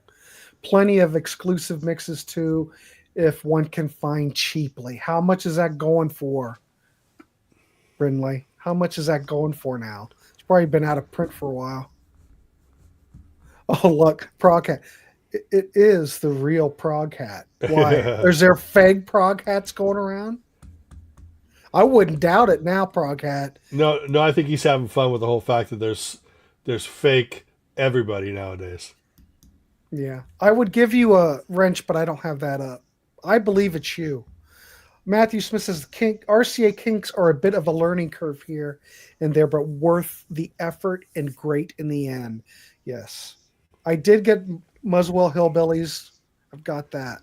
Plenty of exclusive mixes too, if one can find cheaply. How much is that going for, Brindley? How much is that going for now? It's probably been out of print for a while. Oh, look, Proghat. It is the real Proghat. Why? Is there fake Proghats going around? I wouldn't doubt it now, Proghat. No, I think he's having fun with the whole fact that there's fake everybody nowadays. Yeah. I would give you a wrench, but I don't have that up. I believe it's you. Matthew Smith says RCA Kinks are a bit of a learning curve here and there, but worth the effort and great in the end. Yes. I did get Muswell Hillbillies. I've got that.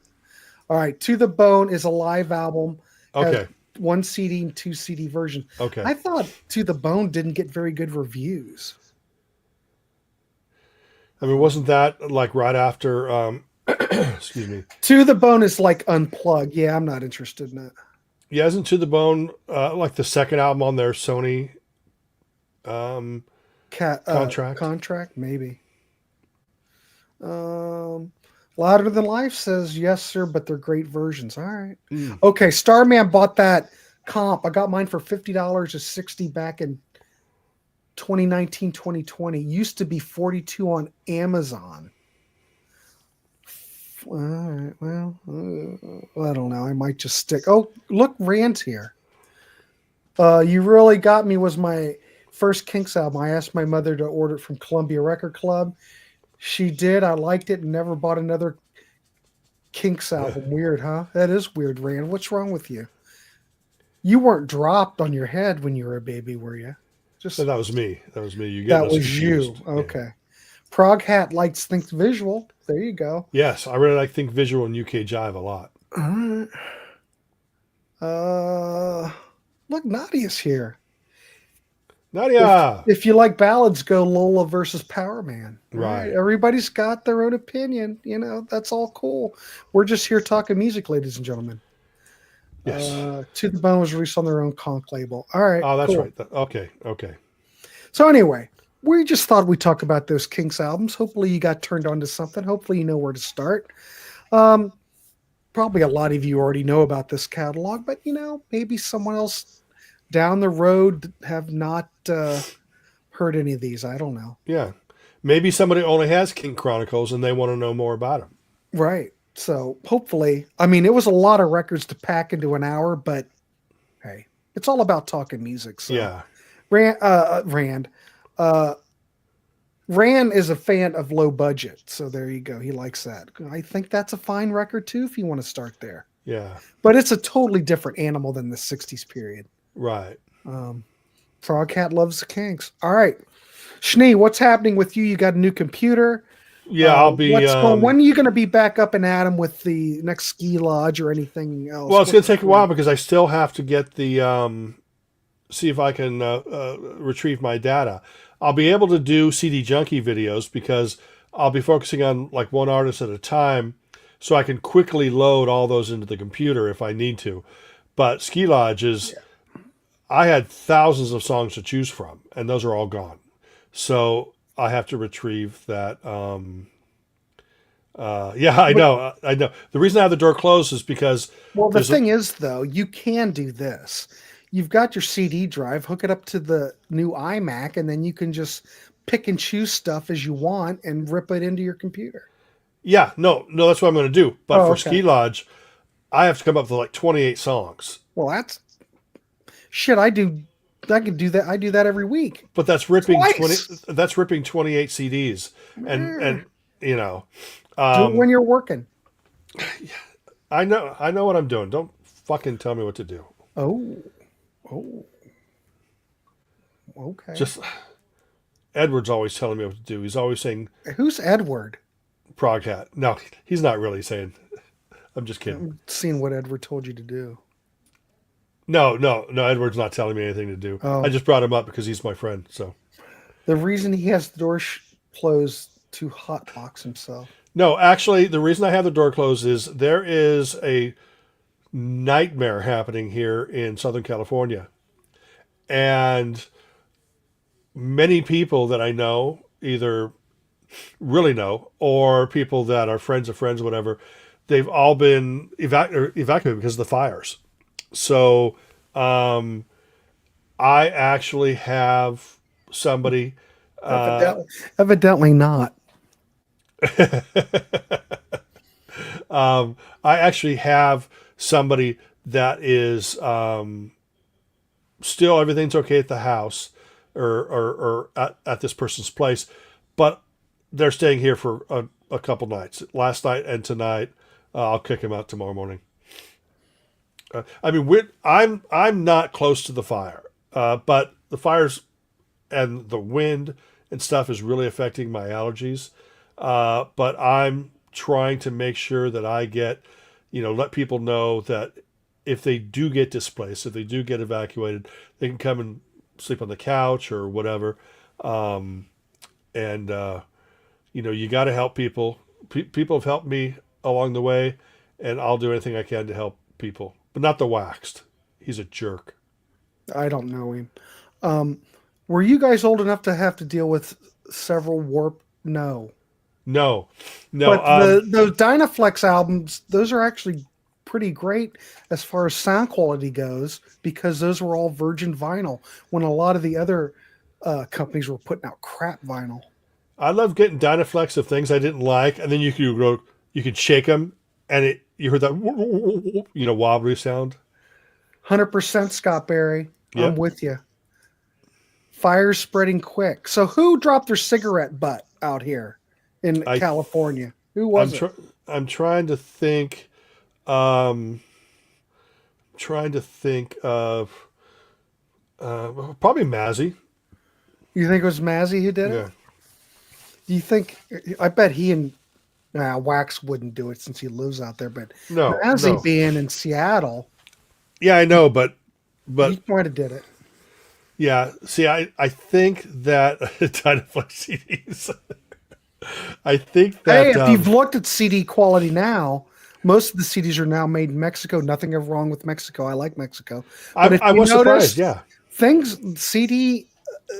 All right. To the Bone is a live album. Okay. 1 CD and 2 CD version. Okay. I thought To the Bone didn't get very good reviews. I mean, wasn't that like right after excuse me. To the Bone is like Unplugged. Yeah, I'm not interested in that. Yeah, isn't To the Bone like the second album on their Sony contract? Contract, maybe. Louder Than Life says, yes, sir, but they're great versions. All right. Okay, Starman bought that comp. I got mine for $50 to $60 back in 2019, 2020. Used to be $42 on Amazon. All right, well, I don't know. I might just stick. Oh, look, Rand's here. You Really Got Me was my first Kinks album. I asked my mother to order it from Columbia Record Club. She did. I liked it and never bought another Kinks album. Weird, huh? That is weird, Rand. What's wrong with you? You weren't dropped on your head when you were a baby, were you? So that was me. That was me. You that was you. Okay. Yeah. Proghat likes Think Visual. There you go. Yes, I really like Think Visual and UK Jive a lot. All right. Look, Nadia's here. Nadia. If you like ballads, go Lola versus Powerman. Right. Everybody's got their own opinion. You know, that's all cool. We're just here talking music, ladies and gentlemen. Yes. To the Bone was released on their own Conk label. All right. Oh, that's cool. right. Okay. So anyway, we just thought we'd talk about those Kinks albums. Hopefully you got turned on to something. Hopefully you know where to start. Probably a lot of you already know about this catalog, but maybe someone else down the road have not heard any of these. I don't know. Yeah. Maybe somebody only has King Chronicles and they want to know more about them. Right. So hopefully, it was a lot of records to pack into an hour, but hey, it's all about talking music. So yeah. Rand is a fan of low budget. So there you go. He likes that. I think that's a fine record too, if you want to start there. Yeah. But it's a totally different animal than the 60s period. Right. Frogcat loves the Kinks. All right. Schnee, what's happening with you? You got a new computer. Yeah, I'll be. When are you going to be back up and at 'em with the next ski lodge or anything else? Well, it's going to take a while because I still have to get the see if I can retrieve my data. I'll be able to do CD Junkie videos because I'll be focusing on like one artist at a time, so I can quickly load all those into the computer if I need to. But Ski Lodge is, I had thousands of songs to choose from, and those are all gone. So I have to retrieve that. I know. The reason I have the door closed is because... Well, the thing is, though, you can do this. You've got your CD drive, hook it up to the new iMac, and then you can just pick and choose stuff as you want and rip it into your computer. Yeah, no, that's what I'm going to do. But for Ski Lodge, I have to come up with like 28 songs. Well, that's... Shit, I can do that. I do that every week. But that's ripping 28 CDs, and you know, do it when you're working. I know what I'm doing. Don't fucking tell me what to do. Oh, okay. Just Edward's always telling me what to do. He's always saying, "Who's Edward?" Proghat. No, he's not really saying. I'm just kidding. I'm seeing what Edward told you to do. No. Edward's not telling me anything to do. Oh. I just brought him up because he's my friend. So the reason he has the door closed to hotbox himself. No, actually, the reason I have the door closed is there is a nightmare happening here in Southern California, and many people that I know, either really know or people that are friends of friends, whatever, they've all been evacuated because of the fires. So I actually have somebody. Evidently not. I actually have somebody that is still everything's okay at the house or at this person's place, but they're staying here for a couple nights. Last night and tonight. I'll kick him out tomorrow morning. I'm not close to the fire, but the fires and the wind and stuff is really affecting my allergies. But I'm trying to make sure that I get, let people know that if they do get displaced, if they do get evacuated, they can come and sleep on the couch or whatever. You got to help people. People have helped me along the way, and I'll do anything I can to help people. But not the Waxed. He's a jerk. I don't know him. Were you guys old enough to have to deal with several Warp? No. But those Dynaflex albums, those are actually pretty great as far as sound quality goes, because those were all virgin vinyl when a lot of the other companies were putting out crap vinyl. I love getting Dynaflex of things I didn't like, and then you could shake them, and you heard that wobbly sound. 100% Scott Berry. Yep. I'm with you. Fire's spreading quick. So who dropped their cigarette butt out here in California? Who was it? I'm trying to think. Of probably Mazzy. You think it was Mazzy who did it? Yeah. Do you think? I bet he and Wax wouldn't do it since he lives out there. But Mazzy being in Seattle. Yeah, I know, but he might have did it. Yeah. See, I think that Dynaflex CDs. I think that. Hey, if you've looked at CD quality now, most of the CDs are now made in Mexico. Nothing ever wrong with Mexico. I like Mexico. But I was surprised. Yeah.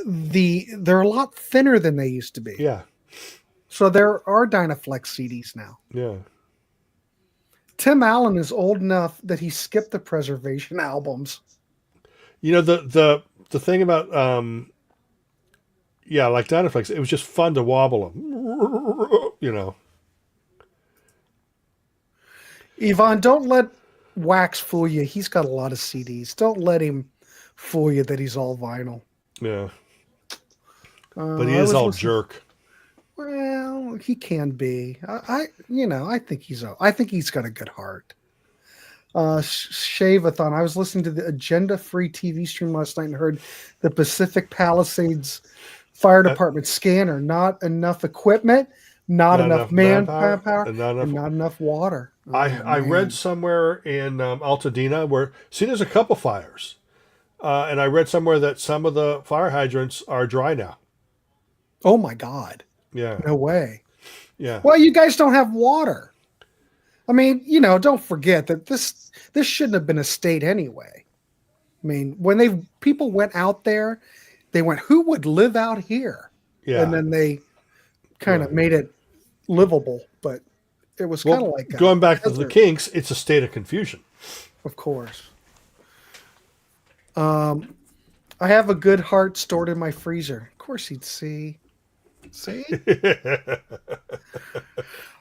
They're a lot thinner than they used to be. Yeah. So there are Dynaflex CDs now. Yeah. Tim Allen is old enough that he skipped the Preservation albums. The thing about like Dynaflex, it was just fun to wobble them. Yvonne, don't let Wax fool you. He's got a lot of CDs. Don't let him fool you that he's all vinyl. Yeah. But he is all jerk. Well, he can be. I think he's got a good heart. Shave-a-thon. I was listening to the agenda-free TV stream last night and heard the Pacific Palisades Fire Department scanner. Not enough equipment, not enough manpower, and not enough water. I read somewhere in Altadena where, there's a couple fires. And I read somewhere that some of the fire hydrants are dry now. Oh, my God. Yeah. No way. Yeah. Well, you guys don't have water. I mean, don't forget that this shouldn't have been a state anyway. I mean, when people went out there, they went, who would live out here? Yeah. And then they kind of made it livable, but it was kind of like going back to the Kinks, it's a state of confusion. Of course. I have a good heart stored in my freezer. Of course he'd see. See?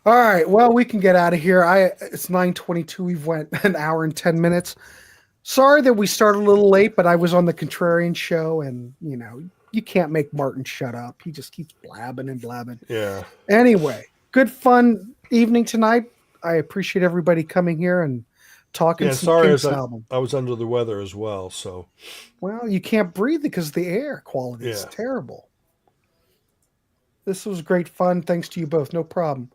All right. Well, we can get out of here. It's 9:22. We've went an hour and 10 minutes. Sorry that we started a little late, but I was on the Contrarian show, and you can't make Martin shut up. He just keeps blabbing and blabbing. Yeah. Anyway, good fun evening tonight. I appreciate everybody coming here and talking. Yeah, sorry, I was under the weather as well. So, well, you can't breathe because the air quality is terrible. This was great fun. Thanks to you both. No problem.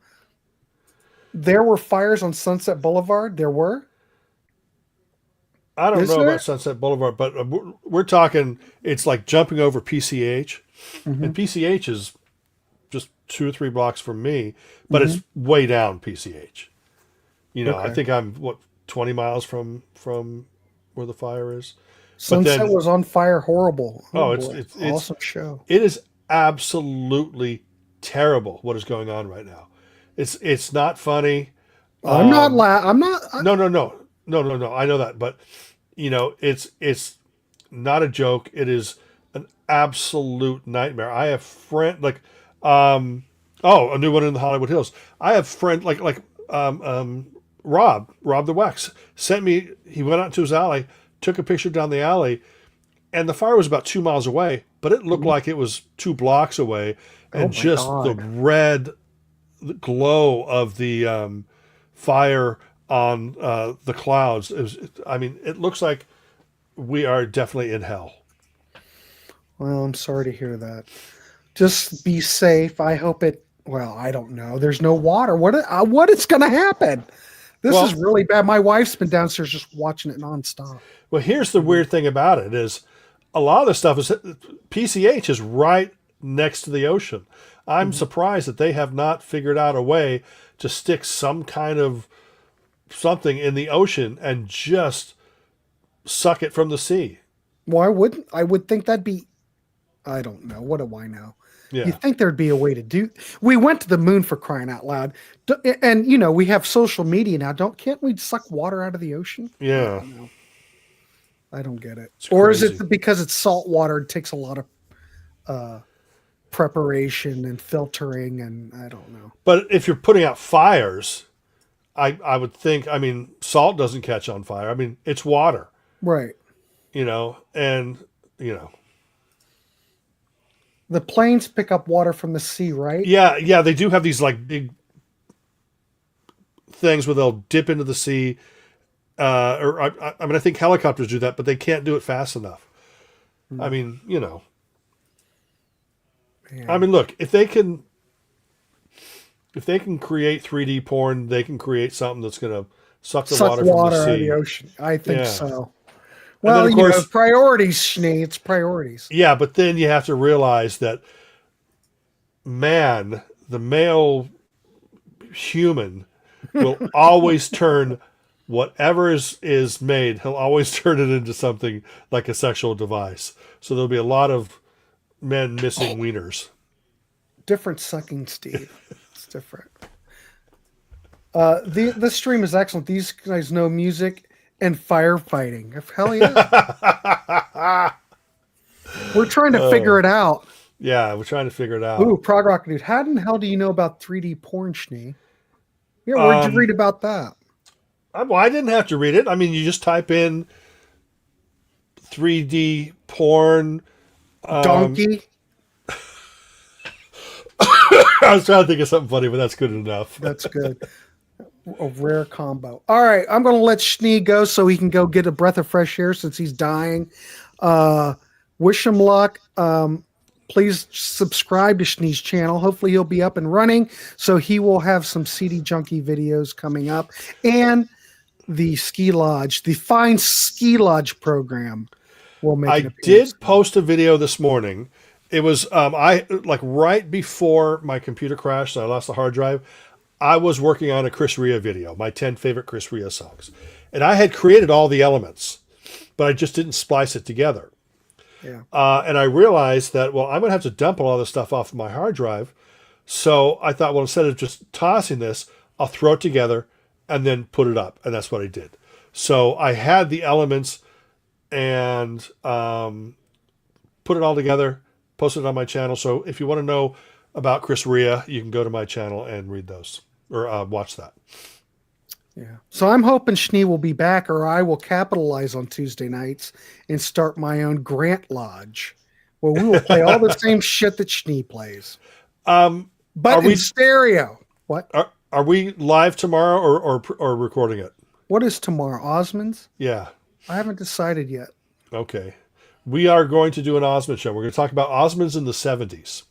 There were fires on Sunset Boulevard. There were. I don't know about Sunset Boulevard, but we're talking. It's like jumping over PCH, and PCH is just 2 or 3 blocks from me, but it's way down PCH. I think I'm 20 miles from where the fire is. Sunset was on fire. Horrible. It's awesome show. It is absolutely terrible what is going on right now. It's not funny. I'm not. No. I know that, but it's not a joke. It is an absolute nightmare. I have a new one in the Hollywood Hills. I have Rob the Wax sent me. He went out to his alley, took a picture down the alley, and the fire was about 2 miles away, but it looked like it was 2 blocks away, and the red glow of the fire on the clouds. It looks like we are definitely in hell. Well, I'm sorry to hear that. Just be safe. I hope it. Well, I don't know. There's no water. What is going to happen? This is really bad. My wife's been downstairs just watching it nonstop. Well, here's the weird thing about it is a lot of the stuff is PCH is right next to the ocean. I'm surprised that they have not figured out a way to stick some kind of something in the ocean and just suck it from the sea. Why wouldn't I would think that'd be, I don't know. What do I know? Yeah. You think there'd be a way to do. We went to the moon, for crying out loud. And we have social media now. Can't we suck water out of the ocean? Yeah. I don't get it. It's or crazy. Is it because it's salt water? It takes a lot of preparation and filtering, and I don't know. But if you're putting out fires, I would think, salt doesn't catch on fire. It's water. Right. The planes pick up water from the sea, right? Yeah, they do have these big things where they'll dip into the sea. I think helicopters do that, but they can't do it fast enough. Man. Look, if they can create 3D porn, they can create something that's going to suck the water from the sea. Out of the ocean. I think so. Well, of course, priorities, Schnee. It's priorities. Yeah, but then you have to realize that man, the male human, will always turn whatever is made, he'll always turn it into something like a sexual device. So there'll be a lot of men missing wieners. Different sucking, Steve. It's different. The stream is excellent. These guys know music and firefighting. Hell yeah. We're trying to figure it out. Yeah, we're trying to figure it out. Ooh, Prog Rock Dude. How in the hell do you know about 3D porn, Schnee? Yeah, where'd you read about that? Well, I didn't have to read it. You just type in 3D porn. Donkey? I was trying to think of something funny, but that's good enough. That's good. A rare combo. All right, I'm going to let Schnee go so he can go get a breath of fresh air since he's dying. Wish him luck. Please subscribe to Schnee's channel. Hopefully he'll be up and running, so he will have some CD Junkie videos coming up. And the Ski Lodge, the Fine Ski Lodge program will make I did post a video this morning. It was I like right before my computer crashed and I lost the hard drive. I was working on a Chris Rea video, my 10 favorite Chris Rea songs. And I had created all the elements, but I just didn't splice it together. Yeah. And I realized that, well, I'm going to have to dump all this stuff off of my hard drive. So I thought, well, instead of just tossing this, I'll throw it together and then put it up. And that's what I did. So I had the elements and put it all together, posted it on my channel. So if you want to know about Chris Rea, you can go to my channel and read those or watch that. Yeah. So I'm hoping Schnee will be back, or I will capitalize on Tuesday nights and start my own Grant Lodge, where we will play all the same shit that Schnee plays. But in stereo. What? Are we live tomorrow or recording it? What is tomorrow? Osmonds? Yeah. I haven't decided yet. Okay. We are going to do an Osmond show. We're going to talk about Osmonds in the 70s.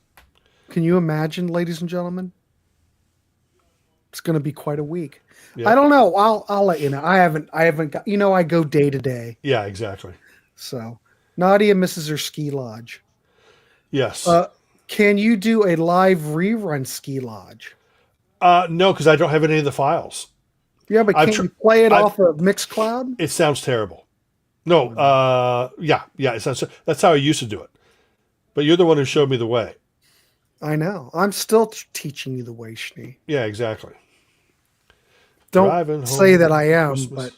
Can you imagine, ladies and gentlemen? It's going to be quite a week. Yep. I don't know. I'll let you know. I haven't got, I go day to day. Yeah, exactly. So Nadia misses her ski lodge. Yes. Can you do a live rerun ski lodge? No, because I don't have any of the files. Yeah, but can you play it off of Mixcloud? It sounds terrible. No, yeah, it sounds. That's how I used to do it. But you're the one who showed me the way. I know. I'm still teaching you the way, Schnee. Yeah, exactly. Don't say that I am, but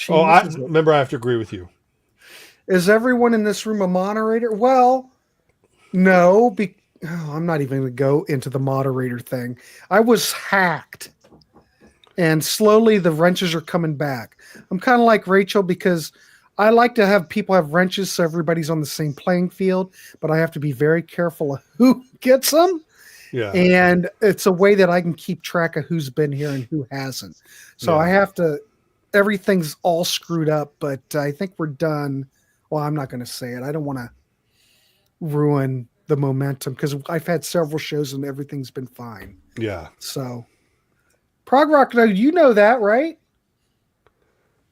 remember I have to agree with you. Is everyone in this room a moderator? Well, no. I'm not even going to go into the moderator thing. I was hacked, and slowly the wrenches are coming back. I'm kind of like Rachel because I like to have people have wrenches so everybody's on the same playing field, but I have to be very careful of who gets them. Yeah. And it's a way that I can keep track of who's been here and who hasn't. So I have to, everything's all screwed up, but I think we're done. Well, I'm not going to say it. I don't want to ruin the momentum because I've had several shows and everything's been fine. Yeah. So Prog Rock, you know that, right?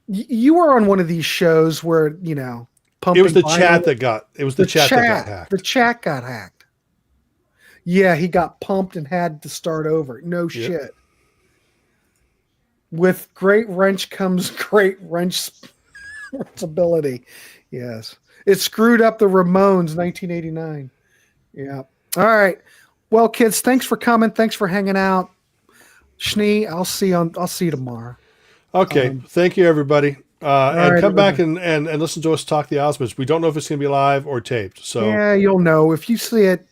You were on one of these shows where, pumping. It was the chat that got hacked. The chat got hacked. Yeah, he got pumped and had to start over. No shit. With great wrench comes great wrench responsibility. Yes. It screwed up the Ramones 1989. Yeah. All right. Well, kids, thanks for coming. Thanks for hanging out. Schnee, I'll see you tomorrow. Okay. Thank you, everybody. And right, come back and listen to us talk the Osmonds. We don't know if it's going to be live or taped. So yeah, you'll know. If you see it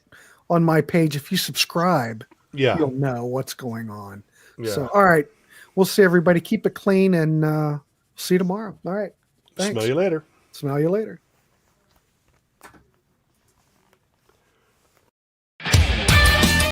on my page, if you subscribe, you'll know what's going on. Yeah. So, all right. We'll see everybody. Keep it clean and see you tomorrow. All right. Thanks. Smell you later. Smell you later.